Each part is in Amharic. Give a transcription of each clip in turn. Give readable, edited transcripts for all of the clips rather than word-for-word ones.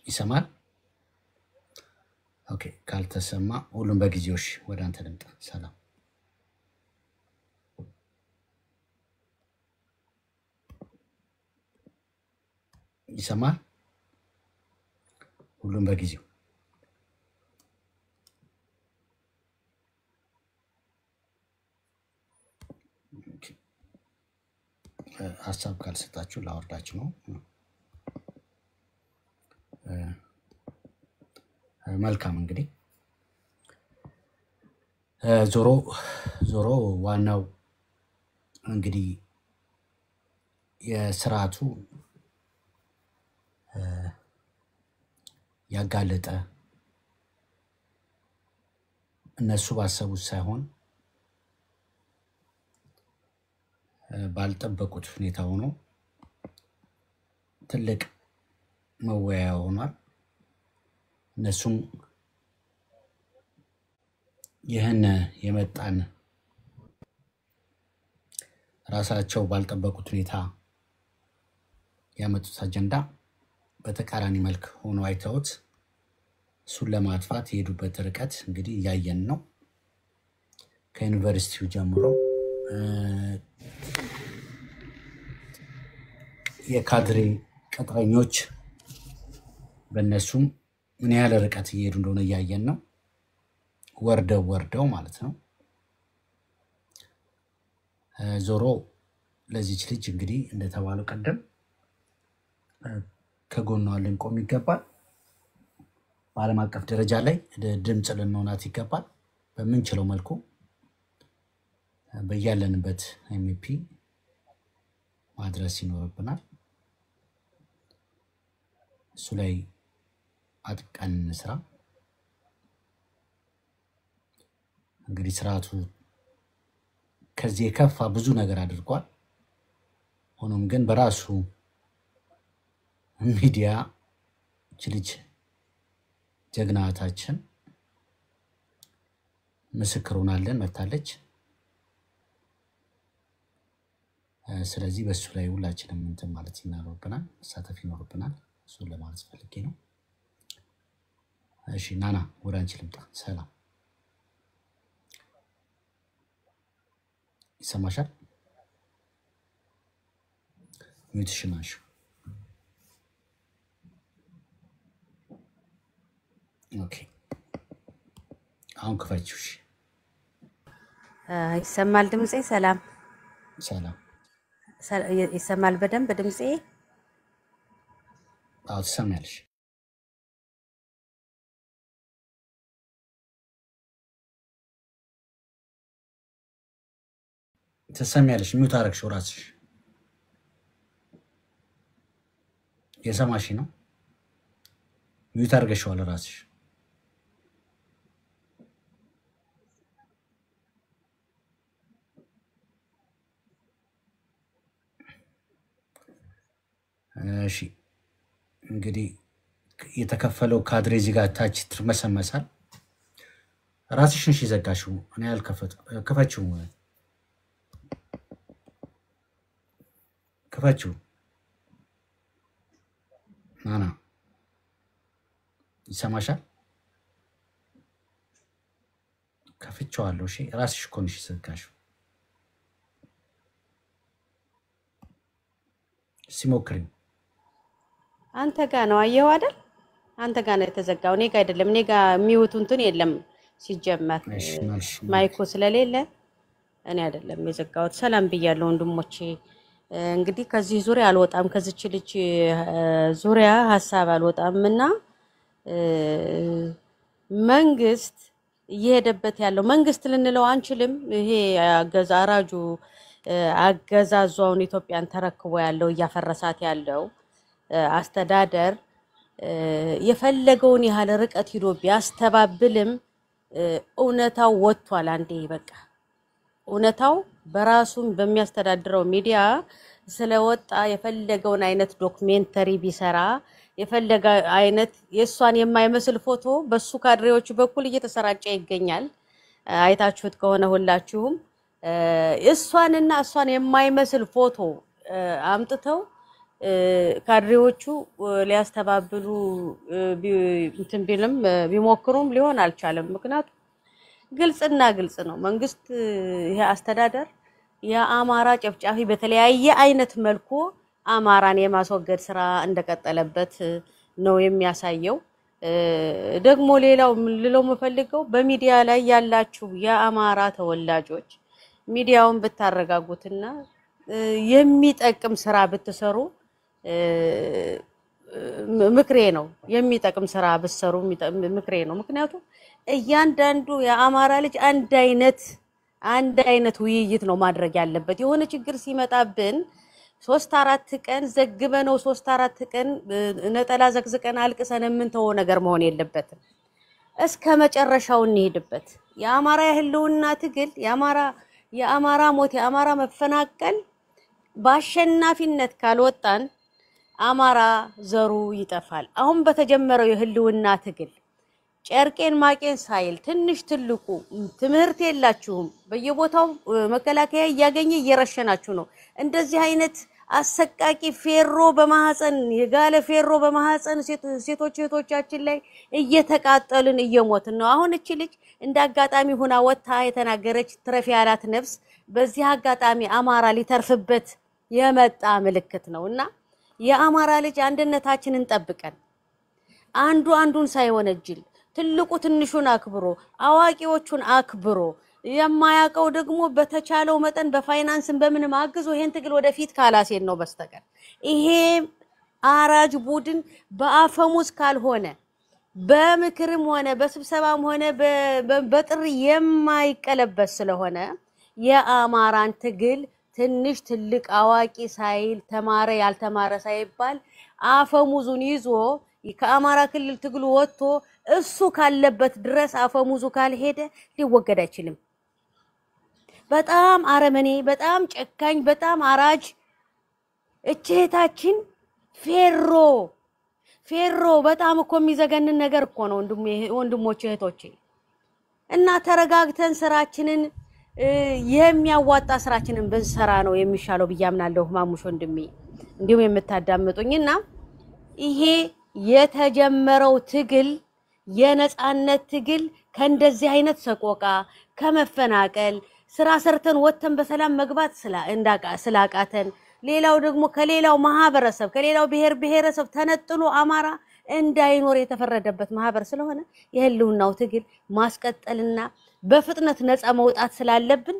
ይሰማል ኦኬ ካልተሰማ ሁሉም በጊዜውሽ ወደ አንተ ልምጣ ሰላም ይሰማል ሁሉም በጊዜው ሐሳብ ካልሰጣችሁ ላወርዳችሁ ነው መልካም እንግዲህ ዞሮ ዋናው እንግዲህ የሥርዓቱ ያጋለጠ እነሱ ባሰቡት ሳይሆን ባልጠበቁት ሁኔታ ሆኖ ትልቅ መወያያ ሆኗል እነሱም ይህን የመጣን ራሳቸው ባልጠበቁት ሁኔታ ያመጡት አጀንዳ በተቃራኒ መልክ ሆኖ አይተውት እሱን ለማጥፋት የሄዱበት ርቀት እንግዲህ ያየን ነው ከዩኒቨርሲቲው ጀምሮ የካድሬ ቅጥረኞች በእነሱም ምን ያህል ርቀት እየሄዱ እንደሆነ ያየን ነው ወርደው ማለት ነው ዞሮ ለዚህ ልጅ እንግዲህ እንደተባለው ቀደም ከጎኗ ልንቆም ይገባል በዓለም አቀፍ ደረጃ ላይ ድምጽ ልንሆናት ይገባል በመንችለው መልኩ በያለንበት ኤምፒ ማድረስ ይኖርብናል እሱ ላይ አጥቃን ስራ እንግዲህ ስርዓቱ ከዚህ የከፋ ብዙ ነገር አድርጓል ሆኖም ግን በራሱ ሚዲያ ልጅ ጀግናታችን ምስክር ሆናለን መታለች ስለዚህ በሱ ላይ ሁላችንም እንትን ማለት ይኖርብናል መሳተፍ ይኖርብናል እሱ ለማለት ፈልጌ ነው እሺ ናና ወደ አንቺ ልምጣ ሰላም ይሰማሻል ሚውትሽናሽ ኦኬ አሁን ከፈችሽ ይሰማል ድምጼ ሰላም ይሰማል በደንብ ድምጼ አዎ ትሰማያለሽ ትሰማያለሽ ሚውት አረግሽው ራስሽ የሰማሽ ነው ሚውት አርገሽዋል ራስሽ እሺ እንግዲህ የተከፈለው ካድሬ እዚህ ጋር ታች ትርመሰመሳል ራስሽን ሲዘጋሽው እኔ ከፈችው ናና ይሰማሻል ከፍቼዋለሁ እሺ ራስሽ ኮንሽ ሲዘጋሽው ሲሞክሪው አንተ ጋር ነው አየው አይደል አንተ ጋር ነው የተዘጋው እኔ ጋር አይደለም እኔ ጋር ሚውቱ እንትን የለም ሲጀመር ማይኮ ስለሌለ እኔ አይደለም የዘጋሁት ሰላም ብያለሁ ወንድሞቼ እንግዲህ ከዚህ ዙሪያ አልወጣም ከዚች ልጅ ዙሪያ ሐሳብ አልወጣምና መንግስት እየሄደበት ያለው መንግስት ልንለው አንችልም ይሄ አገዛራጁ አገዛዟውን ኢትዮጵያን ተረክቦ ያለው ያፈረሳት ያለው አስተዳደር የፈለገውን ያህል ርቀት ሄዶ ቢያስተባብልም እውነታው ወጥቷል አንዴ በቃ እውነታው በራሱም በሚያስተዳድረው ሚዲያ ስለወጣ የፈለገውን አይነት ዶክመንተሪ ቢሰራ የፈለገ አይነት የሷን የማይመስል ፎቶ በሱ ካድሬዎች በኩል እየተሰራጨ ይገኛል አይታችሁት ከሆነ ሁላችሁም እሷንና እሷን የማይመስል ፎቶ አምጥተው ካድሬዎቹ ሊያስተባብሉ እንትን ቢልም ቢሞክሩም ሊሆን አልቻለም። ምክንያቱም ግልጽና ግልጽ ነው። መንግስት ይሄ አስተዳደር የአማራ ጨፍጫፊ በተለያየ አይነት መልኩ አማራን የማስወገድ ስራ እንደቀጠለበት ነው የሚያሳየው። ደግሞ ሌላው ልለው መፈልገው በሚዲያ ላይ ያላችሁ የአማራ ተወላጆች ሚዲያውን ብታረጋጉትና የሚጠቅም ስራ ብትሰሩ ምክሬ ነው። የሚጠቅም ስራ ብትሰሩ ምክሬ ነው። ምክንያቱም እያንዳንዱ የአማራ ልጅ አንድ አይነት ውይይት ነው ማድረግ ያለበት። የሆነ ችግር ሲመጣብን 3-4 ቀን ዘግበነው 3-4 ቀን ነጠላ ዘግዝቀን አልቅሰን የምንተወው ነገር መሆን የለበትም። እስከ መጨረሻው እንሄድበት። የአማራ የህልውና ትግል የአማራ ሞት የአማራ መፈናቀል በአሸናፊነት ካልወጣን አማራ ዘሩ ይጠፋል። አሁን በተጀመረው የህልውና ትግል ጨርቄን ማቄን ሳይል ትንሽ ትልቁ ትምህርት የላችሁም። በየቦታው መከላከያ እያገኘ እየረሸናችሁ ነው። እንደዚህ አይነት አሰቃቂ ፌሮ በማህፀን የጋለ ፌሮ በማህፀን ሴቶች እህቶቻችን ላይ እየተቃጠልን እየሞትን ነው። አሁን እቺ ልጅ እንዳጋጣሚ ሆና ወጣ የተናገረች ትረፍ ያላት ነፍስ በዚህ አጋጣሚ አማራ ሊተርፍበት የመጣ ምልክት ነውና የአማራ ልጅ አንድነታችንን ጠብቀን አንዱ አንዱን ሳይወነጅል ትልቁ ትንሹን አክብሮ አዋቂዎቹን አክብሮ የማያቀው ደግሞ በተቻለው መጠን በፋይናንስን በምንም አግዞ ይሄን ትግል ወደፊት ካላሴን ነው በስተቀር ይሄ አራጅ ቡድን በአፈሙዝ ካልሆነ በምክርም ሆነ በስብሰባም ሆነ በጥሪ የማይቀለበስ ስለሆነ የአማራን ትግል ትንሽ ትልቅ አዋቂ ሳይል ተማረ ያልተማረ ሳይባል አፈሙዙን ይዞ ከአማራ ክልል ትግሉ ወጥቶ እሱ ካለበት ድረስ አፈሙዙ ካልሄደ ሊወገድ አይችልም። በጣም አረመኔ በጣም ጨካኝ በጣም አራጅ እህታችን ፌሮ በጣም እኮ የሚዘገንን ነገር እኮ ነው ወንድሞቼ እህቶቼ። እና ተረጋግተን ስራችንን የሚያዋጣ ስራችንን ብንሰራ ነው የሚሻለው ብያምናለሁ። ማሙሽ ወንድሜ እንዲሁም የምታዳምጡኝና ይሄ የተጀመረው ትግል የነጻነት ትግል ከእንደዚህ አይነት ሰቆቃ ከመፈናቀል ስራ ሰርተን ወተን በሰላም መግባት ስላቃተን ሌላው ደግሞ ከሌላው ማህበረሰብ ከሌላው ብሔረሰብ ተነጥሎ አማራ እንዳይኖር የተፈረደበት ማህበር ስለሆነ የህልውናው ትግል ማስቀጠልና በፍጥነት ነፃ መውጣት ስላለብን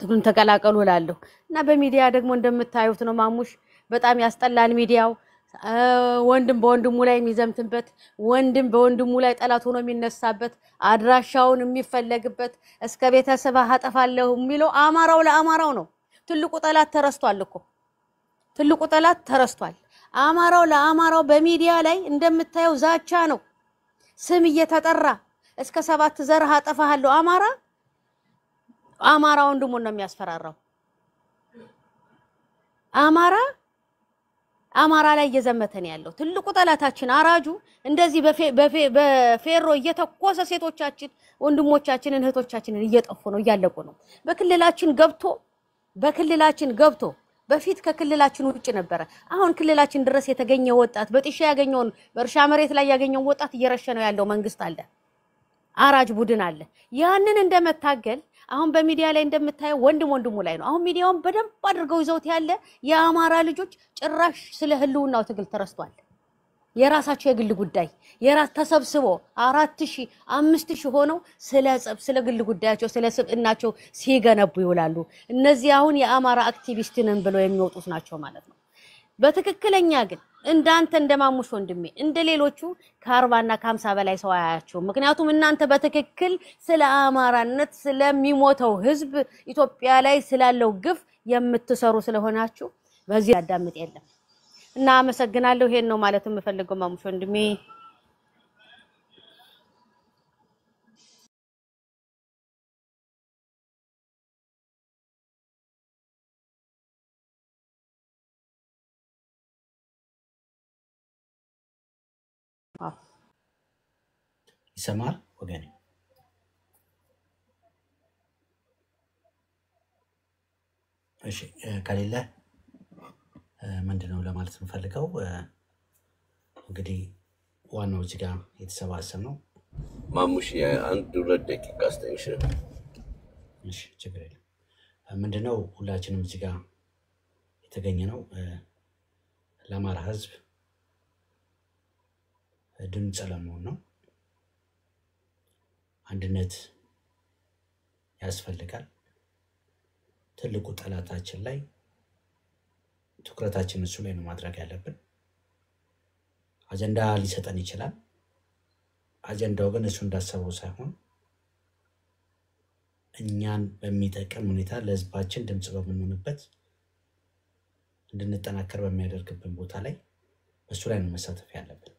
ትግሉን ተቀላቀሉ እላለሁ። እና በሚዲያ ደግሞ እንደምታዩት ነው ማሙሽ በጣም ያስጠላል ሚዲያው። ወንድም በወንድሙ ላይ የሚዘምትበት ወንድም በወንድሙ ላይ ጠላት ሆኖ የሚነሳበት አድራሻውን የሚፈለግበት እስከ ቤተሰብ አጠፋለሁ የሚለው አማራው ለአማራው ነው። ትልቁ ጠላት ተረስቷል እኮ ትልቁ ጠላት ተረስቷል። አማራው ለአማራው በሚዲያ ላይ እንደምታየው ዛቻ ነው። ስም እየተጠራ እስከ 7 ዘር አጠፋለሁ አማራ ወንድሙን ነው የሚያስፈራራው። አማራ ላይ እየዘመተን ያለው ትልቁ ጠላታችን አራጁ እንደዚህ በፌሮ እየተኮሰ ሴቶቻችን ወንድሞቻችንን እህቶቻችንን እየጠፉ ነው እያለቁ ነው። በክልላችን ገብቶ በፊት ከክልላችን ውጭ ነበር። አሁን ክልላችን ድረስ የተገኘ ወጣት በጥሻ ያገኘውን በእርሻ መሬት ላይ ያገኘውን ወጣት እየረሸነው ያለው መንግስት አለ፣ አራጅ ቡድን አለ። ያንን እንደመታገል አሁን በሚዲያ ላይ እንደምታየው ወንድሙ ላይ ነው። አሁን ሚዲያውን በደንብ አድርገው ይዘውት ያለ የአማራ ልጆች ጭራሽ ስለ ህልውናው ትግል ተረስቷል። የራሳቸው የግል ጉዳይ የራስ ተሰብስቦ 4000 5000 ሆነው ስለ ግል ጉዳያቸው ስለ ስብዕናቸው ሲገነቡ ይውላሉ። እነዚህ አሁን የአማራ አክቲቪስት ነን ብለው የሚወጡት ናቸው ማለት ነው። በትክክለኛ ግን እንዳንተ እንደማሙሽ ወንድሜ እንደሌሎቹ ከ40 እና ከ50 በላይ ሰው አያያቸው። ምክንያቱም እናንተ በትክክል ስለ አማራነት ስለሚሞተው ህዝብ ኢትዮጵያ ላይ ስላለው ግፍ የምትሰሩ ስለሆናችሁ በዚህ ያዳምጥ የለም እና አመሰግናለሁ። ይሄን ነው ማለት የምፈልገው ማሙሽ ወንድሜ። ይሰማል ወገኔ? እሺ ከሌለ ምንድነው ለማለት እንፈልገው እንግዲህ ዋናው እዚህ ጋር የተሰባሰብ ነው ማሙሽ አንድ 2 ደቂቃ አስተንሽ እሺ ችግር የለም ምንድነው ሁላችንም እዚህ ጋር የተገኘ ነው ለአማራ ህዝብ ድምጽ ለመሆን ነው አንድነት ያስፈልጋል ትልቁ ጠላታችን ላይ ትኩረታችን እሱ ላይ ነው ማድረግ ያለብን አጀንዳ ሊሰጠን ይችላል አጀንዳው ግን እሱ እንዳሰበው ሳይሆን እኛን በሚጠቅም ሁኔታ ለህዝባችን ድምጽ በመሆንበት እንድንጠናከር በሚያደርግብን ቦታ ላይ እሱ ላይ ነው መሳተፍ ያለብን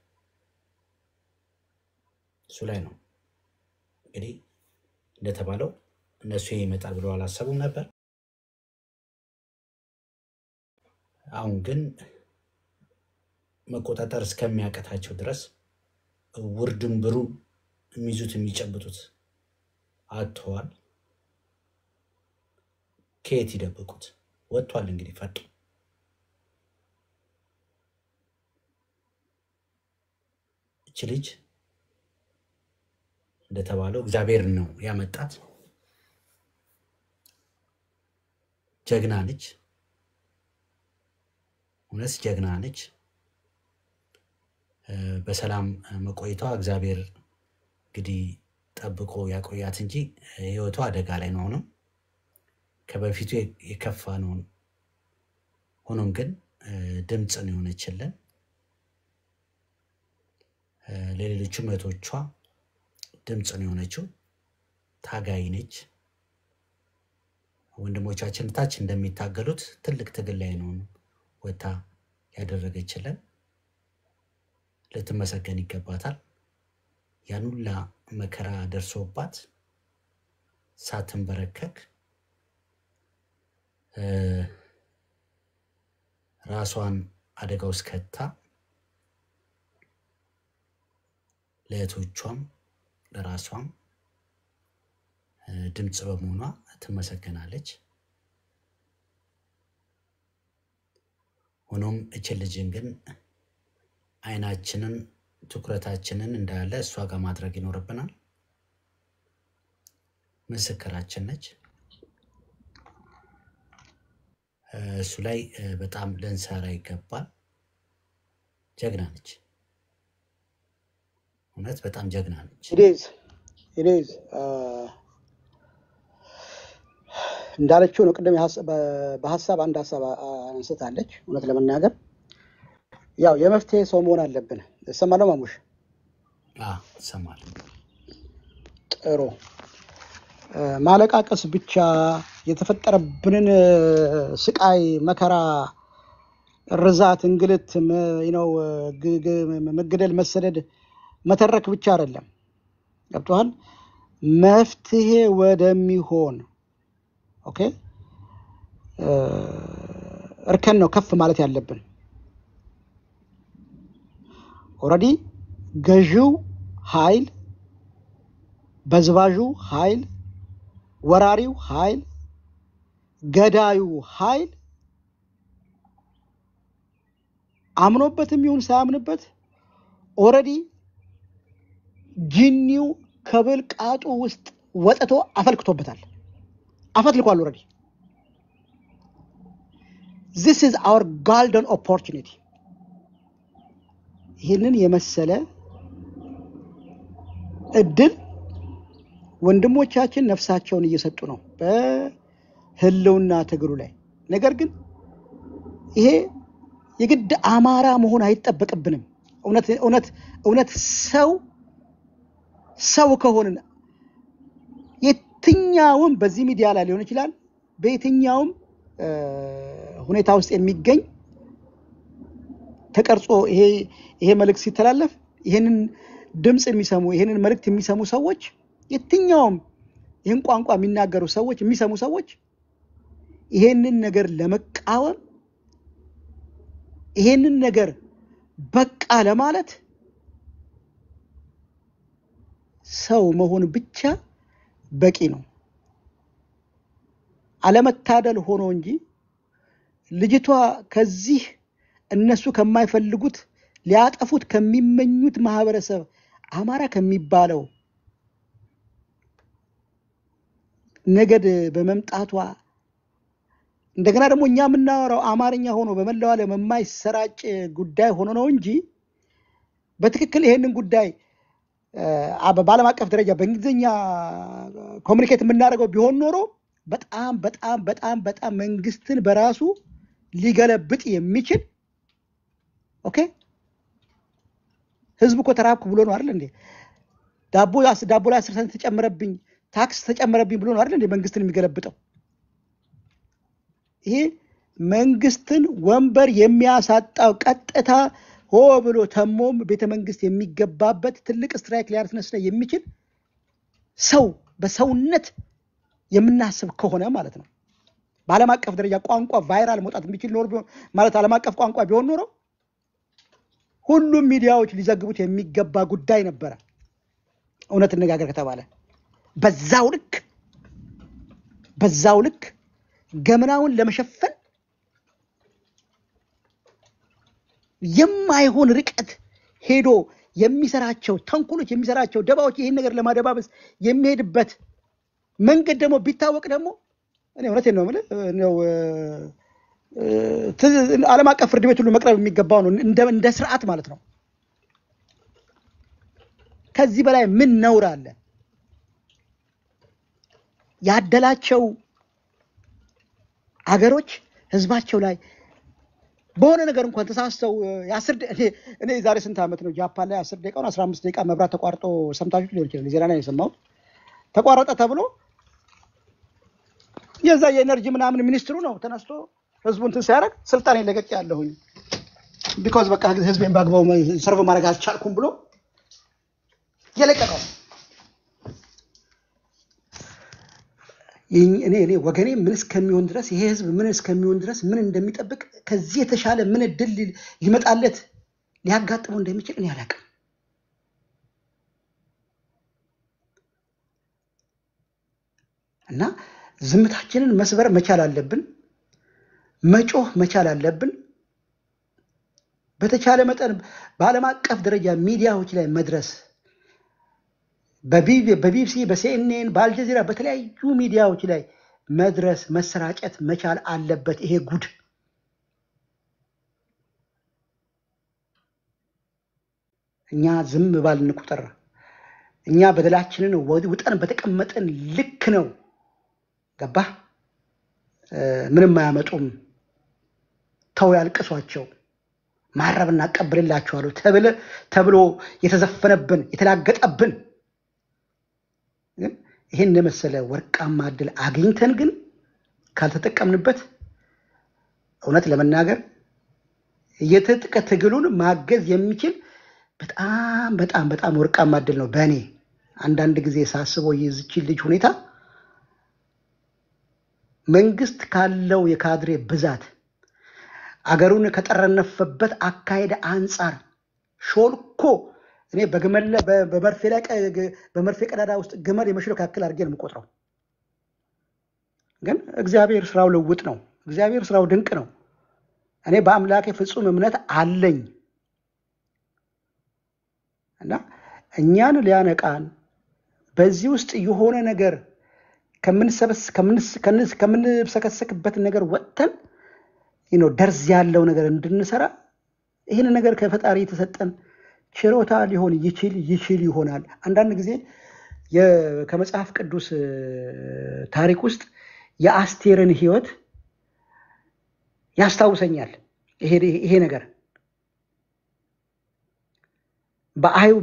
እሱ ላይ ነው እንግዲህ እንደተባለው እነሱ ይመጣል ብለው አላሰቡም ነበር አሁን ግን መቆጣጠር እስከሚያቀታቸው ድረስ ውርድንብሩ የሚይዙት የሚጨብጡት አጥተዋል ከየት ይደብቁት ወጥቷል እንግዲህ ፈጥ እቺ ልጅ እንደተባለው እግዚአብሔር ነው ያመጣት ጀግና ነች እነስ ጀግና ነች በሰላም መቆይቷ እግዚአብሔር እንግዲህ ጠብቆ ያቆያት እንጂ ህይወቷ አደጋ ላይ ነው ከበፊቱ የከፋ ነው ሆኖም ግን ድምጽ ነው የሆነችልን ለሌሎቹ መቶቿ ድምጽ ነው የሆነችው ታጋይ ነች ወንድሞቻችን ታች እንደሚታገሉት ትልቅ ትግል ላይ ነው ወታ ያደረገችልን ለተመሰገን ይገባታል ያኑላ መከራ ደርሶባት ሳትንበረከክ ራሷን አደጋ ውስጥ ከታ ለእህቶቿም ለራሷም ድምጽ በመሆኗ ትመሰገናለች ሆኖም እቺ ልጅን ግን አይናችንን ትኩረታችንን እንዳለ እሷ ጋር ማድረግ ይኖርብናል ምስክራችን ነች እሱ ላይ በጣም ለንሳራ ይገባል ጀግና ነች እውነት በጣም ጀግና ነች it is እንዳለችው ነው ቀደም በሐሳብ አንድ ሐሳብ አንስታለች እውነት ለመናገር ያው የመፍትሄ ሰው መሆን አለብን ሰማለው ማሙሽ ሰማለሁ ጥሩ ማለቃቀስ ብቻ የተፈጠረብንን ስቃይ መከራ ርዛት እንግልት መገደል መሰደድ መተረክ ብቻ አይደለም ገብቷል መፍትሄ ወደሚሆን ኦኬ እርከን ነው ከፍ ማለት ያለብን ኦሬዲ ገዢው ኃይል በዝባዡ ኃይል ወራሪው ኃይል ገዳዩ ኃይል አምኖበትም ይሁን ሳያምንበት ኦሬዲ ጂኒው ከብልቃጡ ውስጥ ወጥቶ አፈልክቶበታል አፈትልኳል ኦሬዲ this is our golden opportunity ይሄንን የመሰለ እድል ወንድሞቻችን ነፍሳቸውን እየሰጡ ነው በህልውና ትግሉ ላይ ነገር ግን ይሄ የግድ አማራ መሆን አይተበቀብንም እውነት ሰው ከሆነና የትኛውም በዚህ ሚዲያ ላይ ሊሆን ይችላል በየትኛውም ሁኔታ ውስጥ የሚገኝ ተቀርጾ ይሄ መልእክት ሲተላለፍ ይሄንን ድምጽ የሚሰሙ ይሄንን መልእክት የሚሰሙ ሰዎች የትኛውም ይሄን ቋንቋ የሚናገሩ ሰዎች የሚሰሙ ሰዎች ይሄንን ነገር ለመቃወም ይሄንን ነገር በቃ ለማለት ሰው መሆን ብቻ በቂ ነው አለመታደል ሆኖ እንጂ ልጅቷ ከዚህ እነሱ ከማይፈልጉት ሊያጠፉት ከሚመኙት ማህበረሰብ አማራ ከሚባለው ነገድ በመምጣቷ እንደገና ደግሞ እኛ የምናወራው አማርኛ ሆኖ በመላው ዓለም የማይሰራጭ ጉዳይ ሆኖ ነው እንጂ በትክክል ይሄንን ጉዳይ በዓለም አቀፍ ደረጃ በእንግሊዝኛ ኮሙኒኬት የምናደርገው ቢሆን ኖሮ በጣም በጣም በጣም በጣም መንግስትን በራሱ ሊገለብጥ የሚችል ኦኬ ህዝብ እኮ ተራብኩ ብሎ ነው አይደል እንዴ ዳቦ ላይ 10% ተጨመረብኝ ታክስ ተጨመረብኝ ብሎ ነው አይደል እንዴ መንግስትን የሚገለብጠው ይሄ መንግስትን ወንበር የሚያሳጣው ቀጥታ ሆ ብሎ ተሞም ቤተ መንግስት የሚገባበት ትልቅ ስትራይክ ሊያስነሳ የሚችል ሰው በሰውነት የምናስብ ከሆነ ማለት ነው በዓለም አቀፍ ደረጃ ቋንቋ ቫይራል መውጣት የሚችል ኖር ማለት ዓለም አቀፍ ቋንቋ ቢሆን ኖሮ ሁሉም ሚዲያዎች ሊዘግቡት የሚገባ ጉዳይ ነበር እውነት እንነጋገር ከተባለ በዛው ልክ ገመናውን ለመሸፈን የማይሆን ርቀት ሄዶ የሚሰራቸው ተንኩሎች የሚሰራቸው ደባዎች ይሄን ነገር ለማደባበስ የሚሄድበት መንገድ ደግሞ ቢታወቅ ደግሞ እኔ እውነቴን ነው ማለት ነው ዓለም አቀፍ ፍርድ ቤት ሁሉ መቅረብ የሚገባው ነው እንደ ስርዓት ማለት ነው ከዚህ በላይ ምን ነውር አለ ያደላቸው አገሮች ህዝባቸው ላይ በሆነ ነገር እንኳን ተሳስተው እኔ ዛሬ ስንት አመት ነው ጃፓን ላይ 10 ደቂቃ 15 ደቂቃ መብራት ተቋርጦ ሰምታችሁ ሊሆን ይችላል ዜና ላይ የሰማው ተቋረጠ ተብሎ የዛ የኤነርጂ ምናምን ሚኒስትሩ ነው ተነስቶ ህዝቡን ሲያረግ ስልጣን ይለቀቅ ያለሁኝ because በቃ ህዝቤን ባግባው ሰርቭ ማድረግ አልቻልኩም ብሎ የለቀቀው እኔ ወገኔ ምን እስከሚሆን ድረስ ይሄ ህዝብ ምን እስከሚሆን ድረስ ምን እንደሚጠብቅ ከዚህ የተሻለ ምን እድል ሊመጣለት ሊያጋጥመው እንደሚችል እኔ አላውቅም እና ዝምታችንን መስበር መቻል አለብን መጮህ መቻል አለብን በተቻለ መጠን በዓለም አቀፍ ደረጃ ሚዲያዎች ላይ መድረስ በቢቢሲ በሲኤንኤን በአልጀዚራ በተለያዩ ሚዲያዎች ላይ መድረስ መሰራጨት መቻል አለበት ይሄ ጉድ እኛ ዝም ባልን ቁጥር እኛ በደላችንን ውጠን በተቀመጠን ልክ ነው ገባ ምንም አያመጡም ተው ያልቅሷቸው ማረብና ቀብልላቸዋለሁ ተብሎ የተዘፈነብን የተላገጠብን ይሄን ለመሰለ ወርቃማ እድል አግኝተን ግን ካልተጠቀምንበት እውነት ለመናገር የትጥቅ ትግሉን ማገዝ የሚችል በጣም በጣም በጣም ወርቃማ እድል ነው በእኔ አንዳንድ ጊዜ ሳስበው የዚች ልጅ ሁኔታ መንግስት ካለው የካድሬ ብዛት አገሩን ከጠረነፈበት አካሄደ አንፃር ሾልኮ እኔ በግመል በመርፌ ቀዳዳ ውስጥ ግመል የመሽለክ ያክል አድርጌ ነው የምቆጥረው ግን እግዚአብሔር ስራው ለውጥ ነው እግዚአብሔር ስራው ድንቅ ነው እኔ በአምላኬ ፍጹም እምነት አለኝ እና እኛን ሊያነቃን በዚህ ውስጥ የሆነ ነገር ከምንሰከሰክበት ነገር ወጥተን ደርዝ ያለው ነገር እንድንሰራ ይሄን ነገር ከፈጣሪ የተሰጠን ችሮታ ሊሆን ይችል ይሆናል አንዳንድ ጊዜ ከመጽሐፍ ቅዱስ ታሪክ ውስጥ የአስቴርን ህይወት ያስታውሰኛል ይሄ ነገር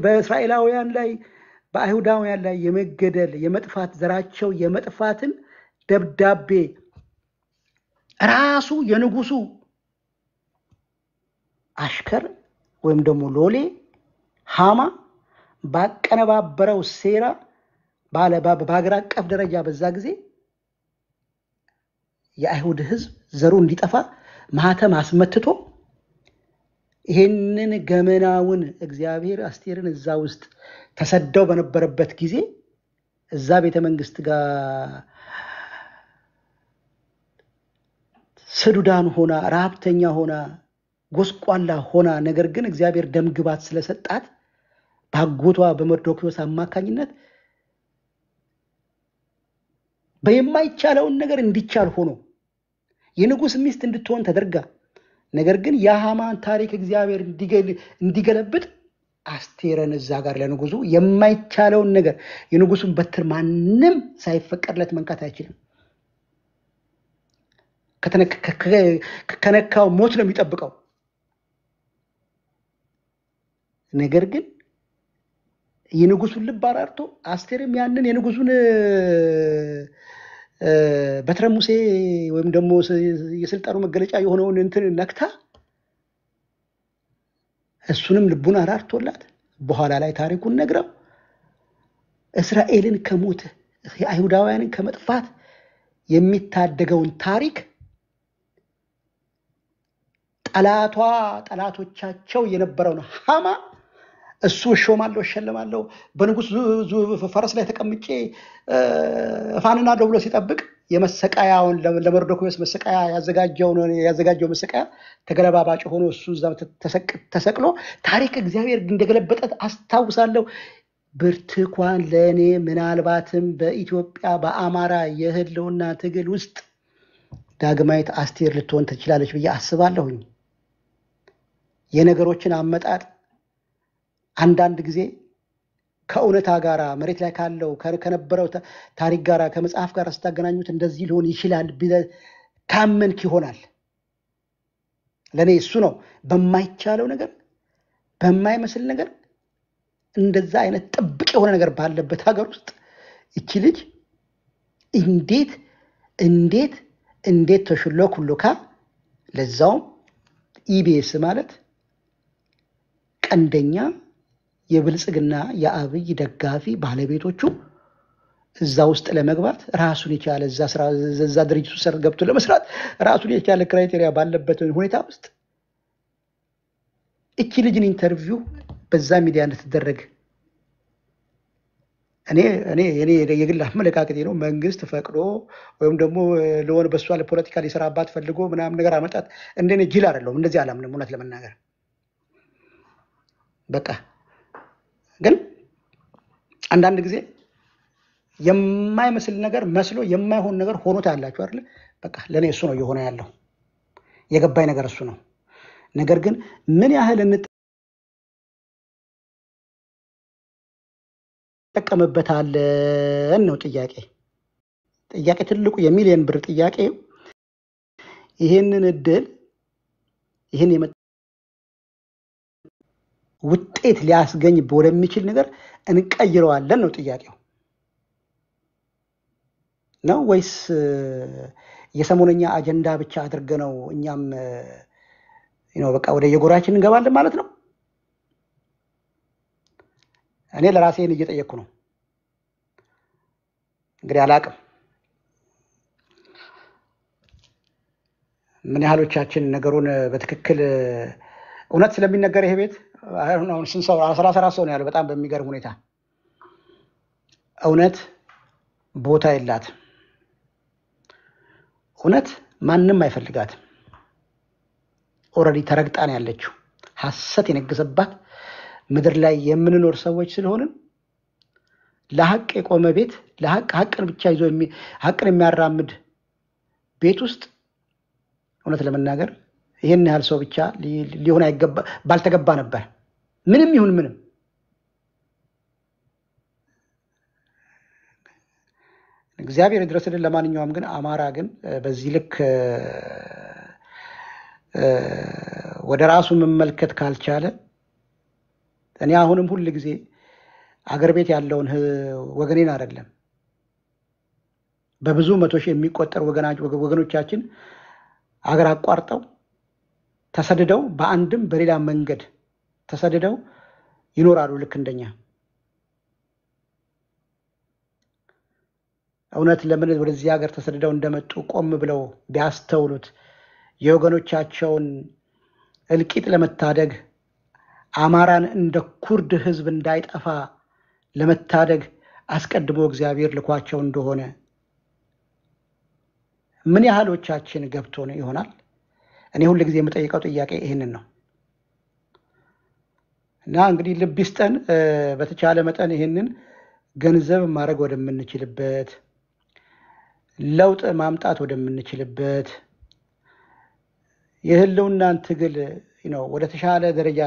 በእስራኤላውያን ላይ በአይሁዳውያን ላይ የመገደል የመጥፋት ዘራቸው የመጥፋትን ደብዳቤ ራሱ የንጉሱ አሽከር ወይም ደግሞ ሎሌ ሃማ ባቀነባበረው ሴራ በአገር አቀፍ ደረጃ በዛ ጊዜ የአይሁድ ህዝብ ዘሩ እንዲጠፋ ማህተም አስመትቶ ይሄንን ገመናውን እግዚአብሔር አስቴርን እዛ ውስጥ ተሰደው በነበረበት ጊዜ እዛ ቤተ መንግስት ጋር ሰዱዳን ሆና ራብተኛ ሆና ጎስቋላ ሆና ነገር ግን እግዚአብሔር ደምግባት ስለሰጣት ባጎቷ በመርዶክዮስ አማካኝነት በየማይቻለውን ነገር እንዲቻል ሆኖ የንጉስ ሚስት እንድትሆን ተደርጋ ነገር ግን የሃማን ታሪክ እግዚአብሔር እንዲገለብጥ አስቴርን እዛ ጋር ለንጉሱ የማይቻለውን ነገር የንጉሱን በትር ማንም ሳይፈቀድለት መንካት አይችልም። ከነካው ሞት ነው የሚጠብቀው። ነገር ግን የንጉሱን ልብ አራርቶ አስቴርም ያንን የንጉሱን በትረ ሙሴ ወይም ደግሞ የስልጣኑ መገለጫ የሆነውን እንትን ነክታ እሱንም ልቡን አራርቶላት በኋላ ላይ ታሪኩን ነግረው እስራኤልን ከሞት የአይሁዳውያንን ከመጥፋት የሚታደገውን ታሪክ ጠላቶቻቸው የነበረውን ሃማ እሱ ሾማለሁ ሸለማለሁ በንጉስ ፈረስ ላይ ተቀምጬ ፋንናለሁ ብሎ ሲጠብቅ የመሰቃያውን ለመርዶክዮስ መሰቃያ ያዘጋጀው መሰቃያ ተገለባባጭ ሆኖ እሱ እዛው ተሰቅሎ ታሪክ እግዚአብሔር እንደገለበጠ አስታውሳለሁ። ብርቱካን ለኔ ምናልባትም በኢትዮጵያ በአማራ የህልውና ትግል ውስጥ ዳግማዊት አስቴር ልትሆን ትችላለች ብዬ አስባለሁኝ። የነገሮችን አመጣጥ አንዳንድ ጊዜ ከእውነታ ጋራ መሬት ላይ ካለው ከነበረው ታሪክ ጋራ ከመጽሐፍ ጋር ስታገናኙት እንደዚህ ሊሆን ይችላል ብለህ ካመንክ ይሆናል። ለኔ እሱ ነው በማይቻለው ነገር በማይመስል ነገር እንደዛ አይነት ጥብቅ የሆነ ነገር ባለበት ሀገር ውስጥ እቺ ልጅ እንዴት ተሽሎኩሉካ ለዛው ኢቢኤስ ማለት ቀንደኛ የብልጽግና የአብይ ደጋፊ ባለቤቶቹ እዛ ውስጥ ለመግባት ራሱን የቻለ እዛ ድርጅቱ ስር ገብቶ ለመስራት ራሱን የቻለ ክራይቴሪያ ባለበት ሁኔታ ውስጥ እቺ ልጅን ኢንተርቪው በዛ ሚዲያ እንድትደረግ እኔ የግል አመለካከቴ ነው። መንግስት ፈቅዶ ወይም ደግሞ ለሆነ በሷ ለፖለቲካ ሊሰራባት ፈልጎ ምናምን ነገር አመጣት እንደኔ ጅል አይደለም። እንደዚህ አላምንም እውነት ለመናገር በቃ ግን አንዳንድ ጊዜ የማይመስል ነገር መስሎ የማይሆን ነገር ሆኖ ታያላችሁ አይደል? በቃ ለኔ እሱ ነው የሆነ ያለው የገባኝ ነገር እሱ ነው። ነገር ግን ምን ያህል እንጠቀምበታለን ነው ጥያቄ ትልቁ የሚሊዮን ብር ጥያቄ። ይሄንን እድል ይሄን ውጤት ሊያስገኝ ወደሚችል ነገር እንቀይረዋለን ነው ጥያቄው ነው ወይስ የሰሞነኛ አጀንዳ ብቻ አድርገነው እኛም በቃ ወደ የጎራችን እንገባለን ማለት ነው? እኔ ለራሴን እየጠየቅኩ ነው። እንግዲህ አላቅም ምን ያህሎቻችን ነገሩን በትክክል እውነት ስለሚነገር ይሄ ቤት አሁን ስንት ሰው 14 ሰው ነው ያለው። በጣም በሚገርም ሁኔታ እውነት ቦታ የላትም። እውነት ማንም አይፈልጋትም። ኦልሬዲ ተረግጣ ነው ያለችው። ሐሰት የነገሰባት ምድር ላይ የምንኖር ሰዎች ስለሆነ ለሐቅ የቆመ ቤት ሐቅን ብቻ ይዞ ሐቅን የሚያራምድ ቤት ውስጥ እውነት ለመናገር ይሄን ያህል ሰው ብቻ ሊሆን ባልተገባ ነበር። ምንም ይሁን ምንም እግዚአብሔር ይድረስልን። ለማንኛውም ግን አማራ ግን በዚህ ልክ ወደ ራሱ መመልከት ካልቻለ እኔ አሁንም ሁሉ ጊዜ አገር ቤት ያለውን ወገኔን አይደለም በብዙ መቶ ሺህ የሚቆጠር ወገኖቻችን አገር አቋርጠው ተሰደደው በአንድም በሌላ መንገድ ተሰደደው ይኖራሉ ልክ እንደኛ። እውነት ለምን ወደዚህ ሀገር ተሰደደው እንደመጡ ቆም ብለው ቢያስተውሉት የወገኖቻቸውን እልቂት ለመታደግ አማራን እንደ ኩርድ ህዝብ እንዳይጠፋ ለመታደግ አስቀድሞ እግዚአብሔር ልኳቸው እንደሆነ ምን ያህሎቻችን ገብቶ ነው ይሆናል? እኔ ሁሉ ጊዜ የምጠይቀው ጥያቄ ይሄንን ነው። እና እንግዲህ ልብ ይስጠን በተቻለ መጠን ይሄንን ገንዘብ ማድረግ ወደምንችልበት ለውጥ ማምጣት ወደምንችልበት የህልውናን ትግል ወደ ተሻለ ደረጃ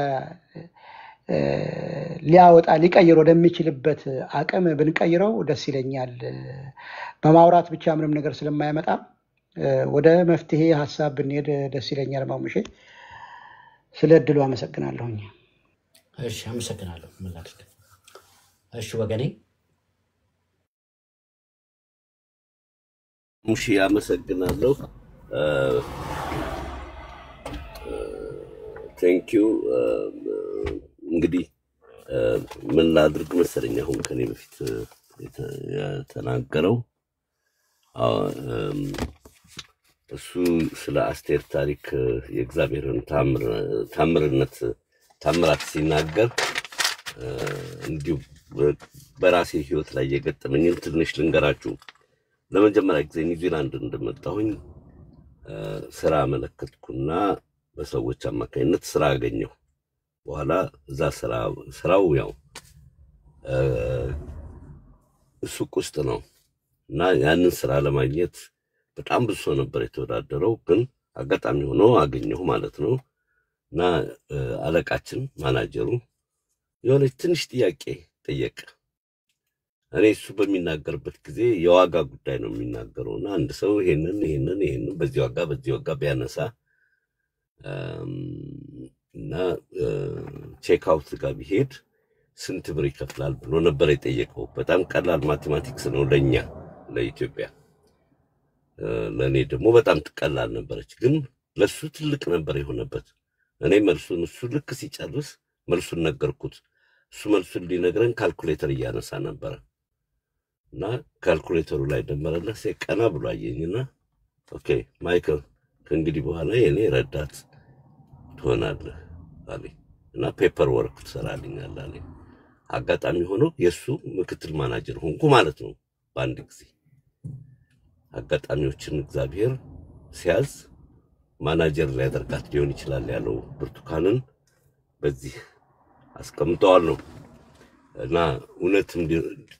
ሊያወጣ ሊቀይር ወደሚችልበት አቅም ብንቀይረው ደስ ይለኛል። በማውራት ብቻ ምንም ነገር ስለማያመጣ ወደ መፍትሄ ሐሳብ ብንሄድ ደስ ይለኛል። ማሙሼ ስለ እድሉ አመሰግናለሁኝ። እሺ አመሰግናለሁ። ምን ላድርግ? እሺ ወገኔ ሙሺ አመሰግናለሁ። ቴንክ ዩ እንግዲህ ምን ላድርግ መሰለኝ አሁን ከኔ በፊት የተናገረው እሱ ስለ አስቴር ታሪክ የእግዚአብሔርን ታምራት ሲናገር እንዲሁ በራሴ ህይወት ላይ የገጠመኝን ትንሽ ልንገራችሁ። ለመጀመሪያ ጊዜ ኒውዚላንድ እንደመጣሁኝ ስራ መለከትኩና በሰዎች አማካኝነት ስራ አገኘሁ። በኋላ እዛ ስራው ያው ሱቅ ውስጥ ነው እና ያንን ስራ ለማግኘት በጣም ብዙ ሰው ነበር የተወዳደረው፣ ግን አጋጣሚ ሆኖ አገኘሁ ማለት ነው። እና አለቃችን ማናጀሩ የሆነ ትንሽ ጥያቄ ጠየቀ። እኔ እሱ በሚናገርበት ጊዜ የዋጋ ጉዳይ ነው የሚናገረውና አንድ ሰው ይሄንን በዚህ ዋጋ ቢያነሳ እና ቼክ አውት ጋር ቢሄድ ስንት ብር ይከፍላል ብሎ ነበር የጠየቀው። በጣም ቀላል ማቴማቲክስ ነው ለኛ ለኢትዮጵያ። ለኔ ደግሞ በጣም ቀላል ነበረች፣ ግን ለሱ ትልቅ ነበር የሆነበት። እኔ መልሱን እሱ ልክ ሲጨርስ መልሱን ነገርኩት። እሱ መልሱን ሊነግረን ካልኩሌተር እያነሳ ነበር እና ካልኩሌተሩ ላይ ደመረና ቀና ብሎ አየኝና ኦኬ ማይክል ከእንግዲህ በኋላ የኔ ረዳት ትሆናለህ አለኝ እና ፔፐር ወርክ ትሰራልኛለህ አለኝ። አጋጣሚ ሆኖ የሱ ምክትል ማናጀር ሆንኩ ማለት ነው በአንድ ጊዜ። አጋጣሚዎችን እግዚአብሔር ሲያዝ ማናጀር ሊያደርጋት ሊሆን ይችላል ያለው ብርቱካንን በዚህ አስቀምጠዋለሁ እና እውነትም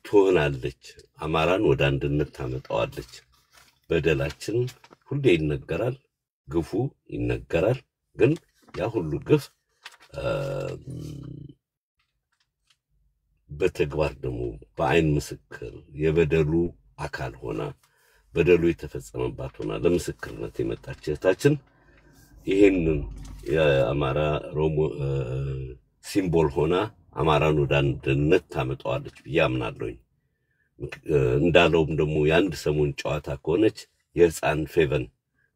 ትሆናለች። አማራን ወደ አንድነት ታመጣዋለች። በደላችን ሁሌ ይነገራል፣ ግፉ ይነገራል፣ ግን ያ ሁሉ ግፍ በተግባር ደግሞ በአይን ምስክር የበደሉ አካል ሆና በደሉ የተፈጸመባት ሆና ለምስክርነት የመጣች እህታችን ይሄንን የአማራ ሮሞ ሲምቦል ሆና አማራን ወደ አንድነት ታመጣዋለች ብዬ አምናለሁኝ። እንዳለውም ደግሞ የአንድ ሰሞን ጨዋታ ከሆነች የህፃን ፌቨን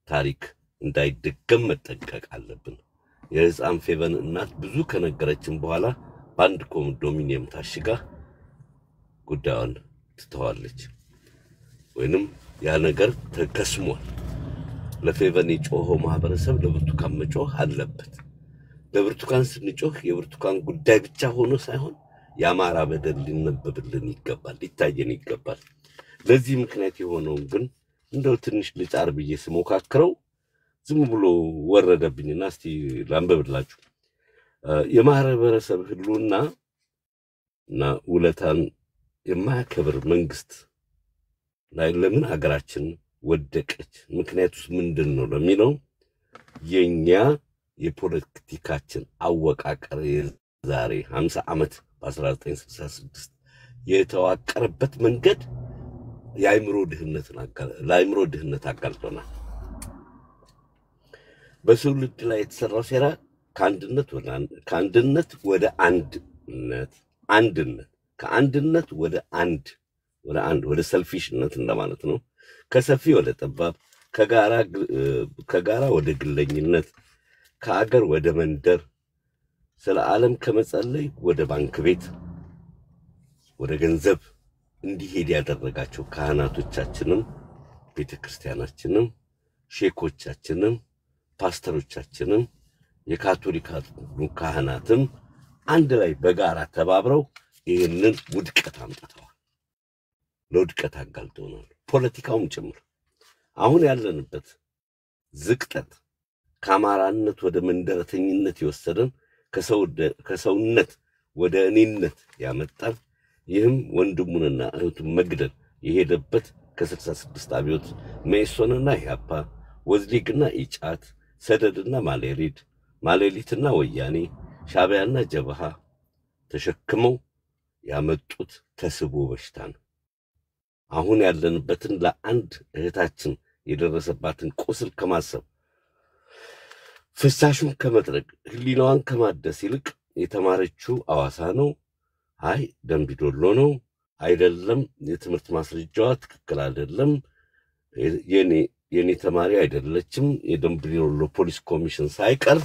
ታሪክ እንዳይደገም መጠንቀቅ አለብን። የህፃን ፌቨን እናት ብዙ ከነገረችን በኋላ በአንድ ኮንዶሚኒየም ታሽጋ ጉዳዩን ትተዋለች። ወይንም ያ ነገር ተከስሟል። ለፌቨን የጮኸው ማህበረሰብ ለብርቱካን መጮህ አለበት። ለብርቱካን ስንጮህ የብርቱካን ጉዳይ ብቻ ሆኖ ሳይሆን የአማራ በደል ሊነበብልን ይገባል፣ ሊታየን ይገባል። ለዚህ ምክንያት የሆነውን ግን እንደው ትንሽ ልጫር ብዬ ስሞካክረው ዝም ብሎ ወረደብኝና እስቲ ላንበብላችሁ። የማህበረሰብ ህልውና እና ውለታን የማያከብር መንግስት ላይ ለምን ሀገራችን ወደቀች? ምክንያቱስ ምንድነው ለሚለው የኛ የፖለቲካችን አወቃቀር የዛሬ 50 ዓመት በ1966 የተዋቀረበት መንገድ የአይምሮ ድህነት አጋልጦናል። በትውልድ ላይ የተሰራው ሴራ ከአንድነት ወደ አንድነት ወደ ሰልፊሽነት እንደማለት ነው። ከሰፊ ወደ ጠባብ፣ ከጋራ ወደ ግለኝነት፣ ከአገር ወደ መንደር፣ ስለ ዓለም ከመጸለይ ወደ ባንክ ቤት፣ ወደ ገንዘብ እንዲሄድ ያደረጋቸው ካህናቶቻችንም ቤተክርስቲያናችንም ሼኮቻችንም ፓስተሮቻችንም የካቶሊክ ካህናትም አንድ ላይ በጋራ ተባብረው ይህንን ውድቀት አምጥተዋል። ለውድቀት አጋልጠውናል፣ ፖለቲካውም ጭምር። አሁን ያለንበት ዝቅጠት ከአማራነት ወደ መንደረተኝነት የወሰደን ከሰውነት ወደ እኔነት ያመጣን ይህም ወንድሙንና እህቱን መግደል የሄደበት ከ66 አብዮት መኢሶንና ኢህአፓ ወዝሊግና ኢጫት ሰደድና ማሌሊትና ወያኔ ሻዕቢያና ጀብሃ ተሸክመው ያመጡት ተስቦ በሽታ ነው። አሁን ያለንበትን ለአንድ እህታችን የደረሰባትን ቁስል ከማሰብ ፍሳሹን ከመጥረግ ህሊናዋን ከማደስ ይልቅ የተማረችው አዋሳ ነው፣ አይ ደምቢዶሎ ነው፣ አይደለም የትምህርት ማስረጃዋ ትክክል አይደለም፣ የኔ ተማሪ አይደለችም፣ የደምቢዶሎ ፖሊስ ኮሚሽን ሳይቀር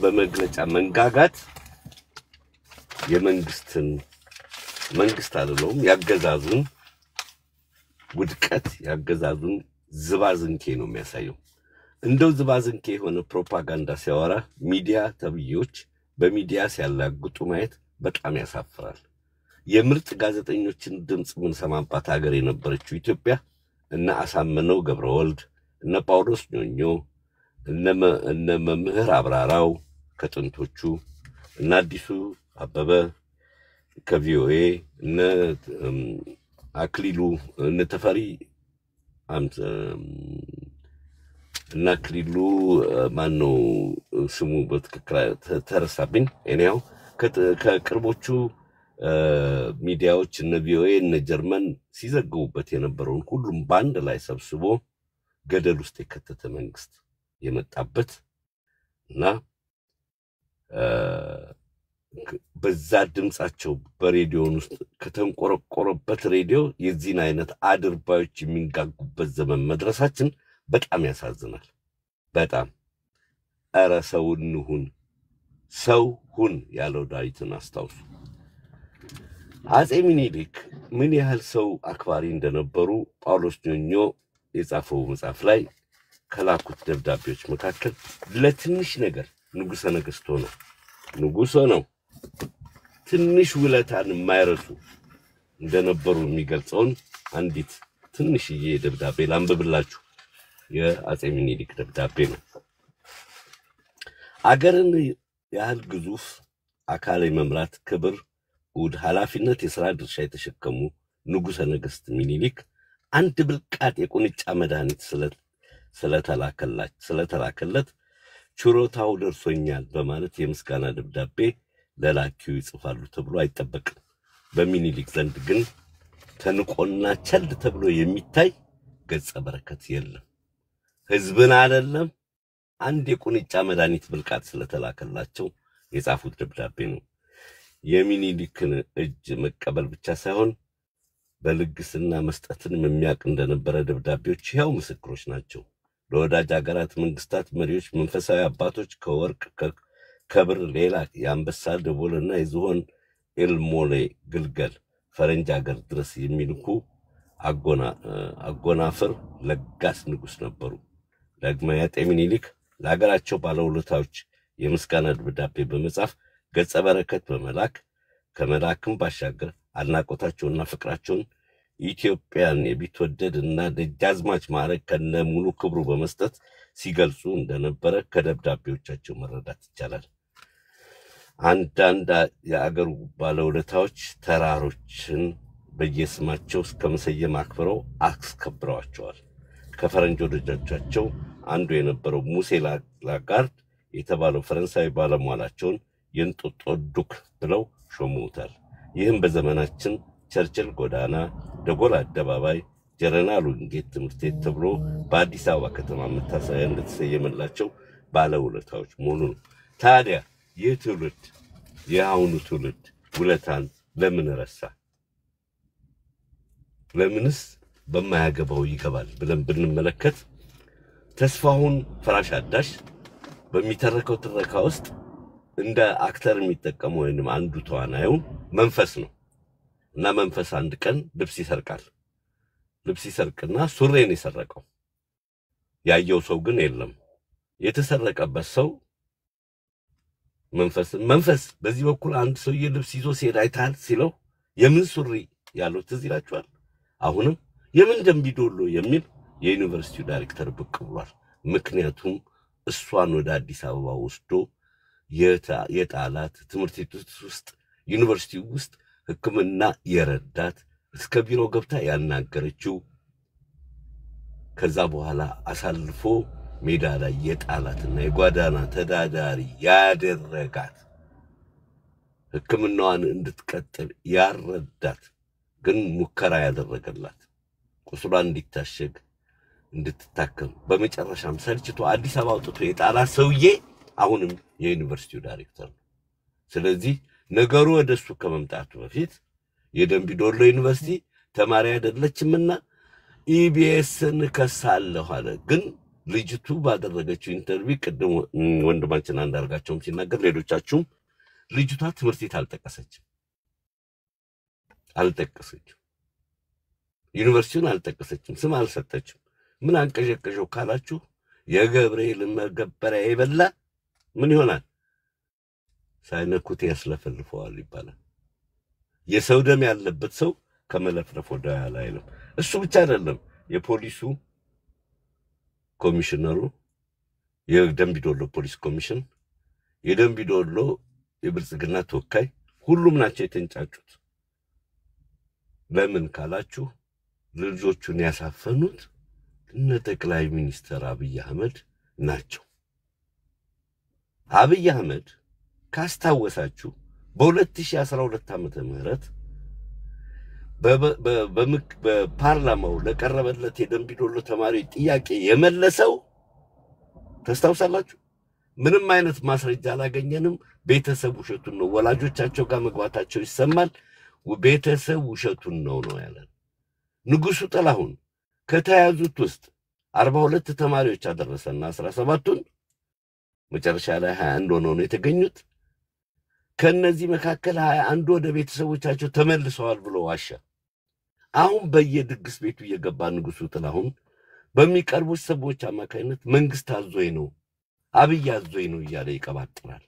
በመግለጫ መንጋጋት መንግስት አለለውም ያገዛዙን ውድቀት ያገዛዙን ዝባዝንኬ ነው የሚያሳየው። እንደው ዝባዝንኬ የሆነ ፕሮፓጋንዳ ሲያወራ ሚዲያ ተብዮች በሚዲያ ሲያላግጡ ማየት በጣም ያሳፍራል። የምርጥ ጋዜጠኞችን ድምጽ ምን ሰማባት ሀገር የነበረችው ኢትዮጵያ እነ አሳምነው ገብረወልድ እነ ጳውሎስ ኞኞ እነ መምህር አብራራው ከጥንቶቹ እነ አዲሱ አበበ ከቪኦኤ እነ አክሊሉ እነ ተፈሪ እና አክሊሉ ማነው ስሙ በትክክል ተረሳብኝ። እኔው ከቅርቦቹ ሚዲያዎች እነ ቪኦኤ እነ ጀርመን ሲዘግቡበት የነበረውን ሁሉም ባንድ ላይ ሰብስቦ ገደል ውስጥ የከተተ መንግስት የመጣበት እና በዛ ድምጻቸው በሬዲዮን ውስጥ ከተንቆረቆረበት ሬዲዮ የዚህን አይነት አድርባዮች የሚንጋጉበት ዘመን መድረሳችን በጣም ያሳዝናል። በጣም ኧረ ሰው ሁን ያለው ዳዊትን አስታውሱ። አጼ ምኒልክ ምን ያህል ሰው አክባሪ እንደነበሩ ጳውሎስ ኞኞ የጻፈው መጽሐፍ ላይ ከላኩት ደብዳቤዎች መካከል ለትንሽ ነገር ንጉሠ ነገሥት ነው ትንሽ ውለታን የማይረሱ እንደነበሩ የሚገልጸውን አንዲት ትንሽዬ ደብዳቤ ላንብብላችሁ። የአጼ ምኒልክ ደብዳቤ ነው። አገርን ያህል ግዙፍ አካል የመምራት ክብር ውድ ኃላፊነት የሥራ ድርሻ የተሸከሙ ንጉሠ ነገሥት ምኒልክ አንድ ብልቃጥ የቁንጫ መድኃኒት ስለተላከለት ችሮታው ደርሶኛል በማለት የምስጋና ደብዳቤ ለላኪው ይጽፋሉ ተብሎ አይጠበቅም። በምኒልክ ዘንድ ግን ተንቆና ቸል ተብሎ የሚታይ ገጸ በረከት የለም። ህዝብን አይደለም አንድ የቁንጫ መድኃኒት ብልቃጥ ስለተላከላቸው የጻፉት ደብዳቤ ነው። የሚኒሊክን እጅ መቀበል ብቻ ሳይሆን በልግስና መስጠትን የሚያቅ እንደነበረ ደብዳቤዎች ያው ምስክሮች ናቸው። ለወዳጅ ሀገራት መንግስታት መሪዎች መንፈሳዊ አባቶች ከወርቅ ከብር ሌላ የአንበሳ ደቦልና የዝሆን ኤልሞሌ ግልገል ፈረንጅ ሀገር ድረስ የሚልኩ አጎናፍር ለጋስ ንጉስ ነበሩ። ዳግማዊ አጤ ምኒልክ ለሀገራቸው ባለውለታዎች የምስጋና ደብዳቤ በመጻፍ ገጸ በረከት በመላክ ከመላክም ባሻገር አድናቆታቸውና ፍቅራቸውን ኢትዮጵያን የቢትወደድና ደጃዝማች ማዕረግ ከነ ሙሉ ክብሩ በመስጠት ሲገልጹ እንደነበረ ከደብዳቤዎቻቸው መረዳት ይቻላል። አንዳንድ የአገሩ ባለውለታዎች ተራሮችን በየስማቸው እስከመሰየም አስከብረዋቸዋል። ከፈረንጅ ወዳጆቻቸው አንዱ የነበረው ሙሴ ላጋርድ የተባለው ፈረንሳዊ ባለሟላቸውን የእንጦጦ ዱክ ብለው ሾመውታል። ይህም በዘመናችን ቸርችል ጎዳና፣ ደጎል አደባባይ፣ ጀነራል ዊንጌት ትምህርት ቤት ተብሎ በአዲስ አበባ ከተማ መታሰቢያ እንደተሰየመላቸው ባለውለታዎች መሆኑ ነው። ታዲያ ይህ ትውልድ የአሁኑ ትውልድ ውለታን ለምን ረሳ? ለምንስ በማያገባው ይገባል ብለን ብንመለከት ተስፋሁን ፍራሽ አዳሽ በሚተረከው ትረካ ውስጥ እንደ አክተር የሚጠቀመው ወይንም አንዱ ተዋናዩ መንፈስ ነው እና መንፈስ አንድ ቀን ልብስ ይሰርቅና ሱሬን ይሰረቀው ያየው ሰው ግን የለም። የተሰረቀበት ሰው መንፈስ በዚህ በኩል አንድ ሰውዬ ልብስ ይዞ ሲሄድ አይታል ሲለው የምን ሱሪ ያለው ትዝ ይላችኋል። አሁንም የምን ደምቢዶሎ የሚል የዩኒቨርሲቲው ዳይሬክተር ብቅ ብሏል። ምክንያቱም እሷን ወደ አዲስ አበባ ወስዶ የጣላት ትምህርት ቤት ውስጥ ዩኒቨርሲቲ ውስጥ ሕክምና የረዳት እስከ ቢሮ ገብታ ያናገረችው ከዛ በኋላ አሳልፎ ሜዳ ላይ የጣላትና የጓዳና ተዳዳሪ ያደረጋት ሕክምናዋን እንድትቀጥል ያረዳት ግን ሙከራ ያደረገላት ቁስሏ እንዲታሸግ እንድትታከም በመጨረሻም ሰልችቶ አዲስ አበባ አውጥቶ የጣላት ሰውዬ አሁንም የዩኒቨርሲቲው ዳይሬክተር ነው። ስለዚህ ነገሩ ወደሱ ከመምጣቱ በፊት የደምቢዶሎ ዩኒቨርሲቲ ተማሪ አይደለችምና ኢቢኤስን ከሳለሁ አለ። ግን ልጅቱ ባደረገችው ኢንተርቪው ቅድም ወንድማችን አንዳርጋቸውም ሲናገር ሌሎቻችሁም ልጅቷ ትምህርት ቤት አልጠቀሰችም። ዩኒቨርሲቲውን አልጠቀሰችም፣ ስም አልሰጠችም። ምን አንቀዠቀዠው ካላችሁ የገብርኤል መገበሪያ ይበላ ምን ይሆናል? ሳይነኩት ያስለፈልፈዋል ይባላል። የሰው ደም ያለበት ሰው ከመለፍለፍ ወደ ኋላ አይልም። እሱ ብቻ አይደለም፣ የፖሊሱ ኮሚሽነሩ የደምቢዶሎ ፖሊስ ኮሚሽን የደምቢዶሎ የብልጽግና ተወካይ ሁሉም ናቸው የተንጫጩት። ለምን ካላችሁ ልጆቹን ያሳፈኑት እነ ጠቅላይ ሚኒስትር አብይ አህመድ ናቸው። አብይ አህመድ ካስታወሳችሁ በ2012 ዓመተ ምህረት በፓርላማው ለቀረበለት የደምቢዶሎ ተማሪ ጥያቄ የመለሰው ተስታውሳላችሁ? ምንም አይነት ማስረጃ አላገኘንም፣ ቤተሰብ ውሸቱን ነው፣ ወላጆቻቸው ጋር መግባታቸው ይሰማል፣ ቤተሰብ ውሸቱን ነው ያለን። ንጉሱ ጥላሁን ከተያዙት ውስጥ 42 ተማሪዎች አደረሰና 17ቱን መጨረሻ ላይ 21 ሆነው ነው የተገኙት። ከነዚህ መካከል 21 ወደ ቤተሰቦቻቸው ተመልሰዋል ብሎ ዋሻ። አሁን በየድግስ ቤቱ እየገባ ንጉሱ ጥላሁን በሚቀርቡት ሰዎች አማካይነት መንግስት አዞይ ነው አብይ አዞይ ነው እያለ ይቀባጥራል።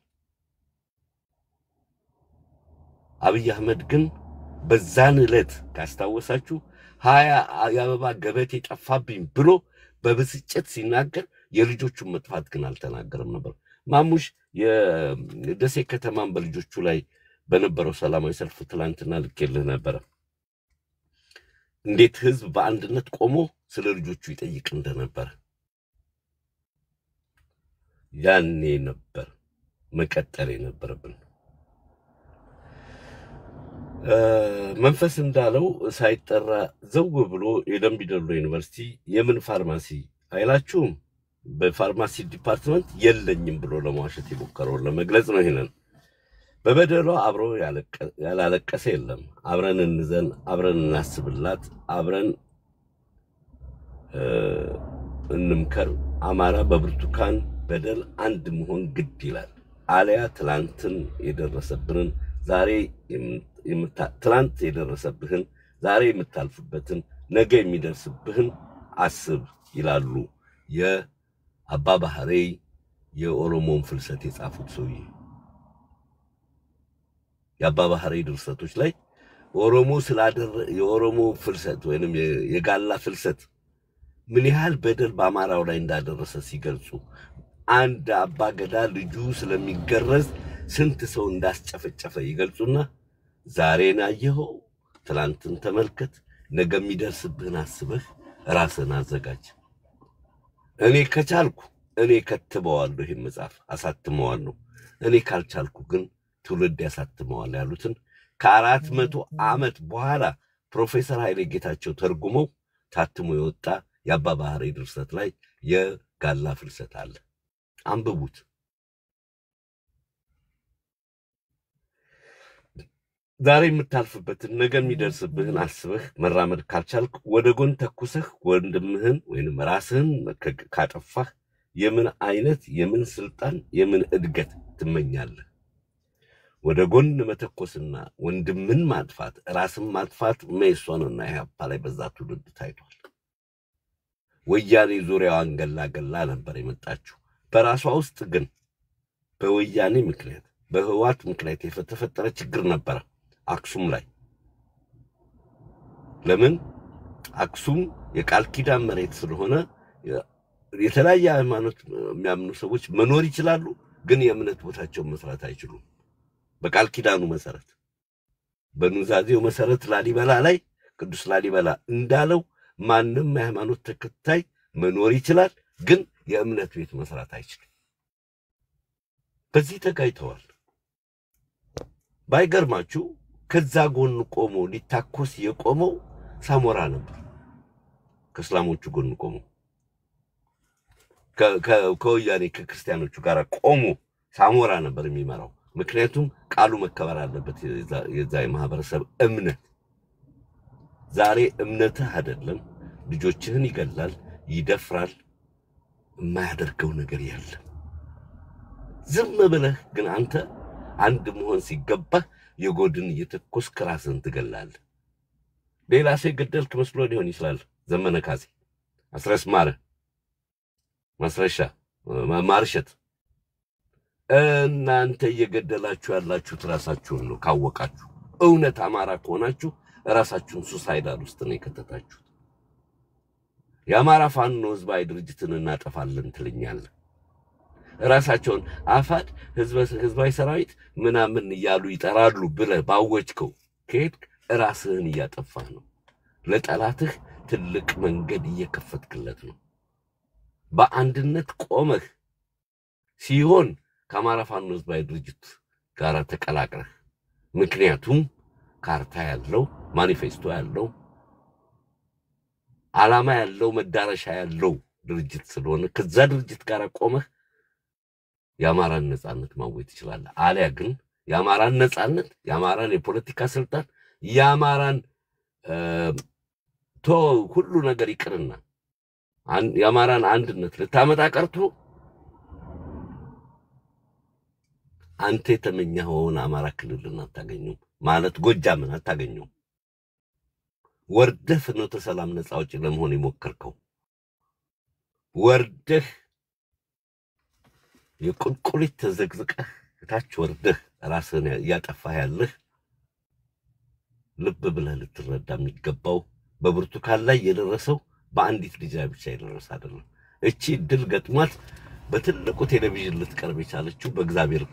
አብይ አህመድ ግን በዛን ዕለት ካስታወሳችሁ 20 የአበባ ገበቴ ጠፋብኝ ብሎ በብስጭት ሲናገር የልጆቹን መጥፋት ግን አልተናገረም ነበር። ማሙሽ የደሴ ከተማን በልጆቹ ላይ በነበረው ሰላማዊ ሰልፍ ትላንትና ልኬልህ ነበር። እንዴት ህዝብ በአንድነት ቆሞ ስለ ልጆቹ ይጠይቅ እንደነበር ያኔ ነበር መቀጠል የነበረብን። መንፈስ እንዳለው ሳይጠራ ዘው ብሎ የደምቢዶሎ ዩኒቨርሲቲ የምን ፋርማሲ አይላችሁም በፋርማሲ ዲፓርትመንት የለኝም ብሎ ለማዋሸት የሞከረው ለመግለጽ ነው። ይሄንን በበደሏ አብሮ ያላለቀሰ የለም። አብረን እንዘን፣ አብረን እናስብላት፣ አብረን እንምከር። አማራ በብርቱካን በደል አንድ መሆን ግድ ይላል። አለያ ትላንትን የደረሰብንን ዛሬ ትላንት የደረሰብህን ዛሬ የምታልፍበትን ነገ የሚደርስብህን አስብ ይላሉ የአባ ባህሬ የኦሮሞን ፍልሰት የጻፉት ሰውዬ። የአባ ባህሬ ድርሰቶች ላይ ኦሮሞ የኦሮሞ ፍልሰት ወይንም የጋላ ፍልሰት ምን ያህል በደል በአማራው ላይ እንዳደረሰ ሲገልጹ አንድ አባ ገዳ ልጁ ስለሚገረዝ ስንት ሰው እንዳስጨፈጨፈ ይገልጹና ዛሬን አየኸው ትላንትን ተመልከት ነገ የሚደርስብህን አስበህ ራስን አዘጋጅ። እኔ ከቻልኩ እኔ ከትበዋለሁ ይሄን መጽሐፍ አሳትመዋለሁ፣ እኔ ካልቻልኩ ግን ትውልድ ያሳትመዋል ያሉትን ከ400 ዓመት በኋላ ፕሮፌሰር ኃይሌ ጌታቸው ተርጉመው ታትሞ የወጣ የአባ ባህሬ ድርሰት ላይ የጋላ ፍልሰት አለ። አንብቡት። ዛሬ የምታልፍበትን ነገ የሚደርስብህን አስበህ መራመድ ካልቻልክ ወደ ጎን ተኩሰህ ወንድምህን ወይንም ራስህን ካጠፋህ የምን አይነት የምን ስልጣን የምን እድገት ትመኛለህ? ወደ ጎን መተኮስና ወንድምን ማጥፋት ራስን ማጥፋት መይሶንና ኢህአፓ ላይ በዛ ትውልድ ታይቷል። ወያኔ ዙሪያዋን ገላ ነበር የመጣችው። በራሷ ውስጥ ግን በወያኔ ምክንያት በህዋት ምክንያት የተፈጠረ ችግር ነበር። አክሱም ላይ ለምን አክሱም የቃል ኪዳን መሬት ስለሆነ የተለያየ ሃይማኖት የሚያምኑ ሰዎች መኖር ይችላሉ ግን የእምነት ቦታቸውን መስራት አይችሉም በቃል ኪዳኑ መሰረት በኑዛዜው መሰረት ላሊበላ ላይ ቅዱስ ላሊበላ እንዳለው ማንንም ሃይማኖት ተከታይ መኖር ይችላል ግን የእምነት ቤት መስራት አይችልም በዚህ ተጋይተዋል ባይገርማችሁ ከዛ ጎን ቆሞ ሊታኮስ የቆመው ሳሞራ ነበር ከእስላሞቹ ጎን ቆሞ ከወያኔ ከክርስቲያኖቹ ጋር ቆሞ ሳሞራ ነበር የሚመራው ምክንያቱም ቃሉ መከበር አለበት የዛ ማህበረሰብ እምነት ዛሬ እምነትህ አይደለም ልጆችህን ይገላል ይደፍራል የማያደርገው ነገር የለም ዝም ብለህ ግን አንተ አንድ መሆን ሲገባህ የጎድን እየተኮስክ ራስህን ትገላለህ ሌላ ሰው ገደልክ መስሎ ሊሆን ይችላል ዘመነ ካሴ አስረስ ማስረሻ ማርሸት እናንተ እየገደላችሁ ያላችሁት ራሳችሁን ነው ካወቃችሁ እውነት አማራ ከሆናችሁ ራሳችሁን ሱሳይዳል ውስጥ ነው የከተታችሁት የአማራ ፋኖ ህዝባዊ ድርጅትን እናጠፋለን ትልኛለህ ራሳቸውን አፋድ ህዝባዊ ሰራዊት ምናምን ይያሉ ይጠራሉ ብለህ ባወጭከው ከሄድ ራስህን እያጠፋህ ነው ለጠላትህ ትልቅ መንገድ እየከፈትክለት ነው በአንድነት ቆመህ ሲሆን ከአማራ ፋኖ ህዝባዊ ድርጅት ጋር ተቀላቅለህ ምክንያቱም ካርታ ያለው ማኒፌስቶ ያለው ዓላማ ያለው መዳረሻ ያለው ድርጅት ስለሆነ ከዛ ድርጅት ጋር ቆመህ የአማራን ነጻነት ማወጅ ይችላል አሊያ ግን የአማራን ነጻነት የአማራን የፖለቲካ ስልጣን የአማራን ሁሉ ነገር ይቅርና የአማራን አንድነት ለታመጣ ቀርቶ አንተ የተመኘኸውን አማራ ክልልን አታገኙም ማለት ጎጃምን አታገኙም ወርደህ ፍኖተ ሰላም ነፃ አውጪ ለመሆን ይሞክርከው ወርደህ የቁልቁሊት ተዘግዝቀህ ታች ወርደህ ራስህን ያጠፋህ ያለህ ልብ ብለህ ልትረዳ የሚገባው በብርቱካን ላይ የደረሰው በአንዲት ልጅ ላይ ብቻ የደረሰ አይደለም እቺ ድል ገጥሟት በትልቁ ቴሌቪዥን ልትቀርብ የቻለችው በእግዚአብሔር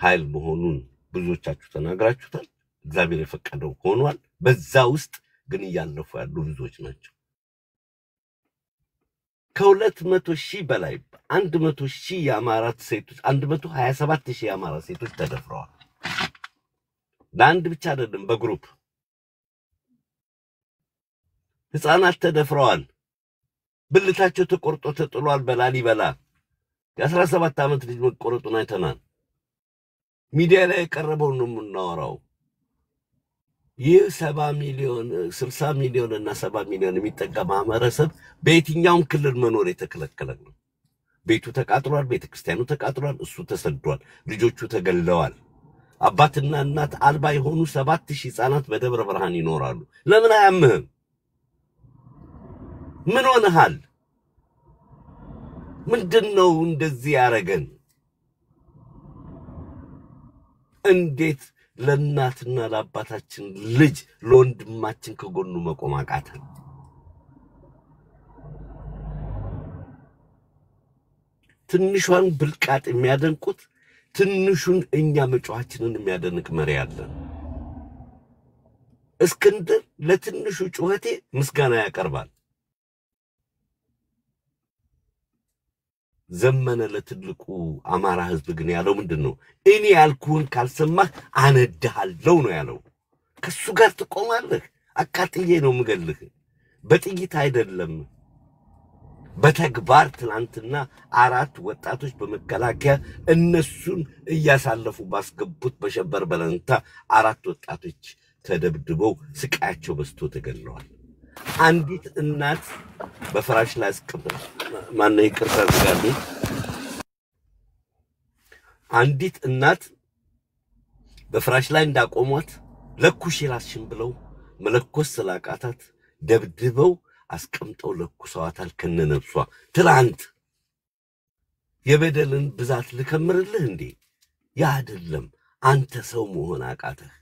ኃይል መሆኑን ብዙዎቻችሁ ተናግራችሁታል እግዚአብሔር የፈቀደው ሆኗል በዛ ውስጥ ግን ያለፉ ያሉ ብዙዎች ናቸው ከ200,000 በላይ 100,000 የአማራ ሴቶች 127,000 የአማራ ሴቶች ተደፍረዋል ለአንድ ብቻ አይደለም በግሩፕ ህፃናት ተደፍረዋል ብልታቸው ተቆርጦ ተጥሏል በላሊበላ የ17 ዓመት ልጅ መቆረጡን አይተናል ሚዲያ ላይ የቀረበው ነው የምናወራው ይህ 70 ሚሊዮን 60 ሚሊዮን እና 70 ሚሊዮን የሚጠጋ ማህበረሰብ በየትኛውም ክልል መኖር የተከለከለ ነው ቤቱ ተቃጥሏል ቤተክርስቲያኑ ተቃጥሏል እሱ ተሰዷል ልጆቹ ተገለዋል አባትና እናት አልባ የሆኑ 7000 ህፃናት በደብረ ብርሃን ይኖራሉ ለምን አያምህም ምን ሆነሃል ምንድነው እንደዚህ ያረገን እንዴት ለእናትና ለአባታችን ልጅ ለወንድማችን ከጎኑ መቆም አቃተን ትንሿን ብልቃጥ የሚያደንቁት ትንሹን እኛ መጫዋችንን የሚያደንቅ መሪ አለ እስክንድር ለትንሹ ጩኸቴ ምስጋና ያቀርባል ዘመነ ለትልቁ አማራ ህዝብ ግን ያለው ምንድነው እኔ ያልኩን ካልሰማህ አነድሃለው ነው ያለው ከሱ ጋር ተቆማለህ አቃጥዬ ነው ምገልህ በጥይት አይደለም በተግባር ትላንትና 4 ወጣቶች በመከላከያ እነሱን እያሳለፉ ባስገቡት በሸበር በለንታ 4 ወጣቶች ተደብድበው ስቃያቸው በስቶ ተገለዋል አንዲት እናት በፍራሽ ላይ አስቀምጣ ማን ይቅርታ ዝጋሉ አንዲት እናት በፍራሽ ላይ እንዳቆሟት ለኩሽ ራስሽን ብለው መለኮስ ስላቃታት ደብድበው አስቀምጠው ለኩሰዋታል ከነነብሷ ትላንት የበደልን ብዛት ልከምርልህ እንዴ ያ አይደለም አንተ ሰው መሆን አቃተህ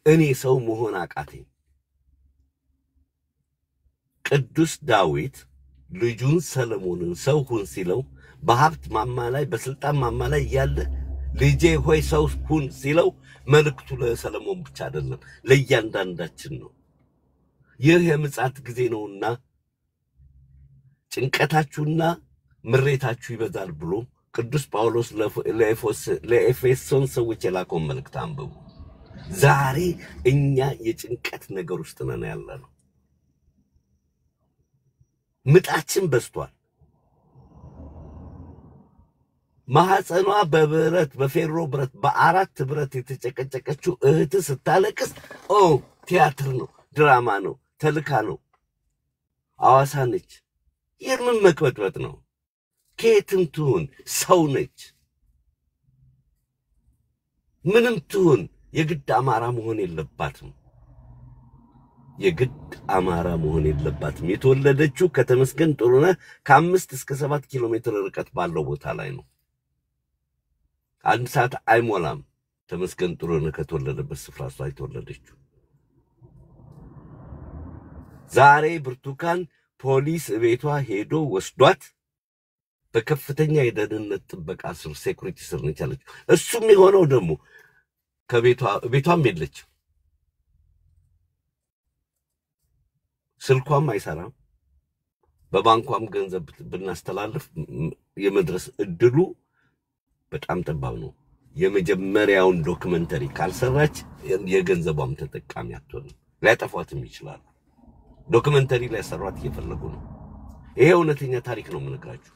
እኔ ሰው መሆን አቃተኝ ቅዱስ ዳዊት ልጁን ሰለሞንን ሰው ሁን ሲለው በሀብት ማማ ላይ በስልጣን ማማ ላይ ያለ ልጄ ሆይ ሰው ሁን ሲለው መልእክቱ ለሰለሞን ብቻ አይደለም ለእያንዳንዳችን ነው። ይህ የምጽአት ጊዜ ነውና ጭንቀታችሁና ምሬታችሁ ይበዛል ብሎ ቅዱስ ጳውሎስ ለኤፌሶን ሰዎች የላከው መልእክት አንብቡ። ዛሬ እኛ የጭንቀት ነገር ውስጥ ነን ያለነው። ምጣችን በስቷል። ማህፀኗ በብረት በፌሮ ብረት በአራት ብረት የተጨቀጨቀችው እህት ስታለቅስ ቲያትር ነው፣ ድራማ ነው፣ ተልካ ነው፣ አዋሳ ነች። የምን መቅበጥበጥ ነው? ከየትም ትሁን ሰው ነች። ምንም ትሁን የግድ አማራ መሆን የለባትም። የግድ አማራ መሆን የለባትም። የተወለደችው ከተመስገን ጥሩነህ ከ5 እስከ 7 ኪሎ ሜትር ርቀት ባለው ቦታ ላይ ነው። 1 ሰዓት አይሞላም ተመስገን ጥሩነህ ከተወለደበት ስፍራ እሷ የተወለደችው። ዛሬ ብርቱካን ፖሊስ ቤቷ ሄዶ ወስዷት በከፍተኛ የደህንነት ጥበቃ ስር ሴኩሪቲ ስር ነች ያለችው። እሱም የሆነው ደግሞ ከቤቷም የለችም። ስልኳም አይሰራም። በባንኳም ገንዘብ ብናስተላልፍ የመድረስ እድሉ በጣም ጠባብ ነው። የመጀመሪያውን ዶክመንተሪ ካልሰራች የገንዘቧም ተጠቃሚ አትሆንም። ሊያጠፏትም ይችላሉ። ዶክመንተሪ ላይ ሰሯት እየፈለጉ ነው። ይሄ እውነተኛ ታሪክ ነው የምነግራችሁ።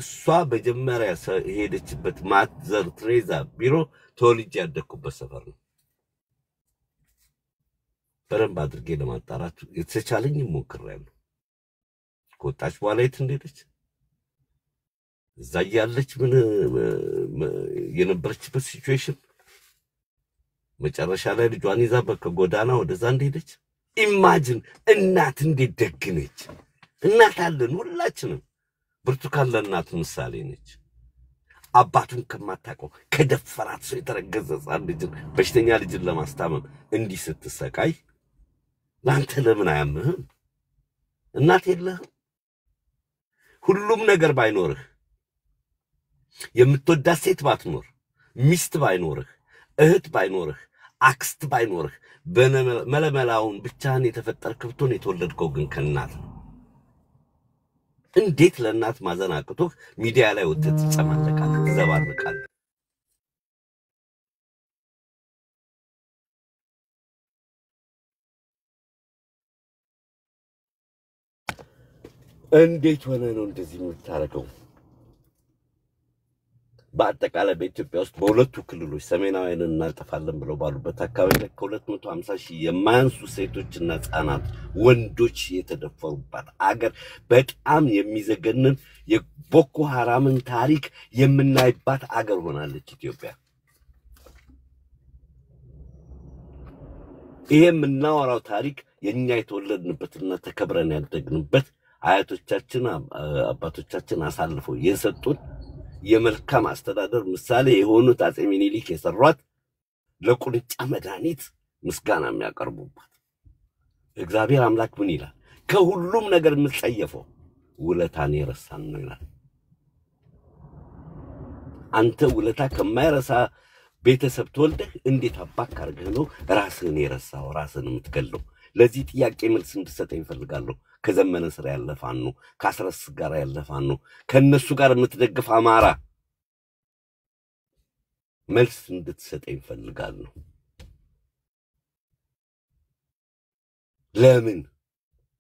እሷ በመጀመሪያ ሄደችበት ማዘር ትሬዛ ቢሮ ተወልጄ ያደግኩበት ሰፈር ነው። በረንብ አድርጌ ለማጣራት የተቻለኝ ሞክሬያለሁ። ከወጣች በኋላ የት እንደሄደች እዛ ያለች ምን የነበረችበት ሲቹዌሽን መጨረሻ ላይ ልጇን ይዛ በከጎዳና ወደዛ እንደሄደች ኢማጂን። እናት እንዴት ደግነች! እናት አለን ሁላችንም። ብርቱካን ለእናት ምሳሌ ነች። አባቱን ከማታውቀው ከደፈራት ሰው የተረገዘ ሕፃን ልጅን በሽተኛ ልጅን ለማስታመም እንዲህ ስትሰቃይ ላንተ ለምን አያምህም? እናት የለህም? ሁሉም ነገር ባይኖርህ፣ የምትወዳት ሴት ባትኖር፣ ሚስት ባይኖርህ፣ እህት ባይኖርህ፣ አክስት ባይኖርህ፣ በመለመላውን ብቻህን የተፈጠርክ ብትሆን የተወለድከው ግን ከእናት ነው። እንዴት ለእናት ማዘን አቅቶህ ሚዲያ ላይ ወጥተህ ትጨማለቃለህ፣ ትዘባርቃለህ? እንዴት ሆነ ነው እንደዚህ የምታረገው? በአጠቃላይ በኢትዮጵያ ውስጥ በሁለቱ ክልሎች ሰሜናዊን እናጠፋለን ብለው ባሉበት አካባቢ ላይ ከ250,000 የማያንሱ ሴቶችና ህፃናት ወንዶች የተደፈሩባት አገር በጣም የሚዘገንን የቦኮ ሐራምን ታሪክ የምናይባት አገር ሆናለች ኢትዮጵያ። ይሄ የምናወራው ታሪክ የኛ የተወለድንበትና ተከብረን ያደግንበት አያቶቻችን አባቶቻችን አሳልፈው የሰጡን የመልካም አስተዳደር ምሳሌ የሆኑት አጼ ሚኒሊክ የሰሯት ለቁንጫ መድኃኒት ምስጋና የሚያቀርቡባት። እግዚአብሔር አምላክ ምን ይላል? ከሁሉም ነገር የምትጸየፈው ውለታን የረሳን ነው ይላል። አንተ ውለታ ከማይረሳ ቤተሰብ ተወልደህ እንዴት አባክ አርገህ ነው ራስህን የረሳው ራስህን የምትገለው? ለዚህ ጥያቄ መልስ እንድትሰጠኝ እፈልጋለሁ። ከዘመነ ስራ ያለፋኑ ከአስረስ ጋር ያለፋኑ ከነሱ ጋር የምትደግፍ አማራ መልስ እንድትሰጠኝ እፈልጋለሁ። ለምን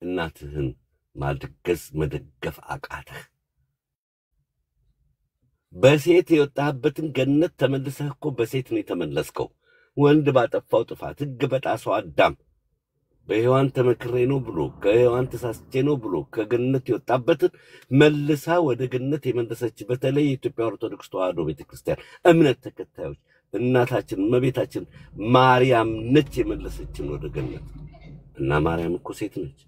እናትህን ማድገዝ መደገፍ አቃተህ? በሴት የወጣህበትን ገነት ተመልሰህ እኮ በሴት ነው የተመለስከው። ወንድ ባጠፋው ጥፋት ሕግ በጣሰው አዳም በሔዋን ተመክሬ ነው ብሎ ከሔዋን ተሳስቼ ነው ብሎ ከገነት የወጣበትን መልሳ ወደ ገነት የመለሰች በተለይ የኢትዮጵያ ኦርቶዶክስ ተዋሕዶ ቤተክርስቲያን እምነት ተከታዮች እናታችን እመቤታችን ማርያም ነች የመለሰችን ወደ ገነት። እና ማርያም እኮ ሴት ነች።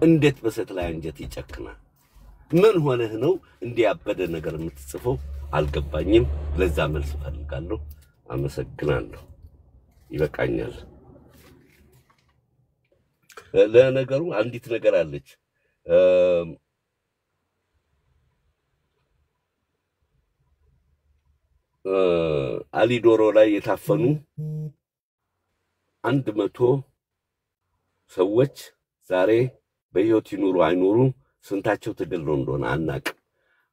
እንዴት በሴት ላይ አንጀት ይጨክናል? ምን ሆነህ ነው እንዲያበደ ነገር የምትጽፈው? አልገባኝም። ለዛ መልስ ፈልጋለሁ። አመሰግናለሁ። ይበቃኛል። ለነገሩ አንዲት ነገር አለች አሊዶሮ ላይ የታፈኑ 100 ሰዎች ዛሬ በህይወት ይኑሩ አይኑሩ ስንታቸው ተገድለው እንደሆነ አናቅ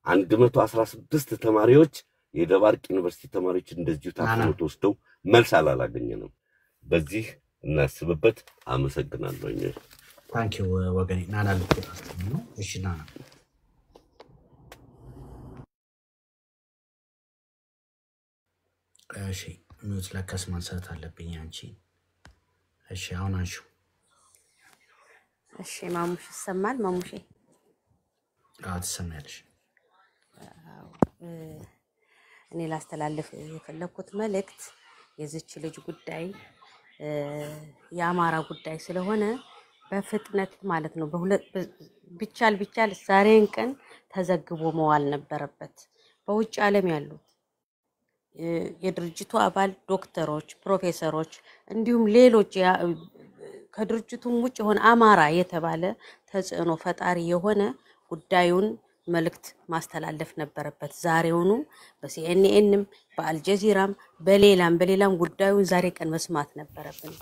116 ተማሪዎች የደባርቅ ዩኒቨርሲቲ ተማሪዎች እንደዚሁ ታፍነው ተወስደው መልስ አላገኘንም በዚህ እናስብበት አመሰግናለሁኝ ታንክ ዩ ወገኔ ናና ልትጣስተ ነው እሺ ናና እሺ ሚውት ለከስ ማንሳት አለብኝ አንቺ እሺ አሁን አንሹ እሺ ማሙሽ ይሰማል ማሙሽ ትሰማያለሽ እኔ ላስተላልፍ የፈለኩት መልእክት የዚች ልጅ ጉዳይ የአማራ ጉዳይ ስለሆነ በፍጥነት ማለት ነው ቢቻል ዛሬን ቀን ተዘግቦ መዋል ነበረበት በውጭ ዓለም ያሉት የድርጅቱ አባል ዶክተሮች ፕሮፌሰሮች እንዲሁም ሌሎች ከድርጅቱም ውጭ ሆነ አማራ የተባለ ተጽዕኖ ፈጣሪ የሆነ ጉዳዩን መልእክት ማስተላለፍ ነበረበት ዛሬውኑ በሲኤንኤንም በአልጀዚራም በሌላም ጉዳዩን ዛሬ ቀን መስማት ነበረብን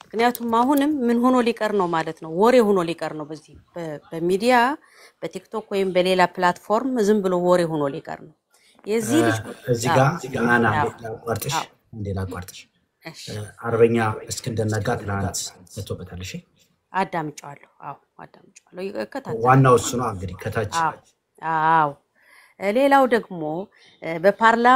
ምክንያቱም አሁንም ምን ሆኖ ሊቀር ነው ማለት ነው ወሬ ሆኖ ሊቀር ነው በዚህ በሚዲያ በቲክቶክ ወይም በሌላ ፕላትፎርም ዝም ብሎ ወሬ ሆኖ ሊቀር ነው የዚህ ልጅ እዚህ ጋር ናና ላቋርጥሽ አርበኛ እስክንድር ነጋ ትናንት ተቶበታል እሺ አዳምጫለሁ አዳምጫለሁ ይከታተል ዋናው እሱ ነው እንግዲህ ከታች ሌላው ደግሞ በፓርላማ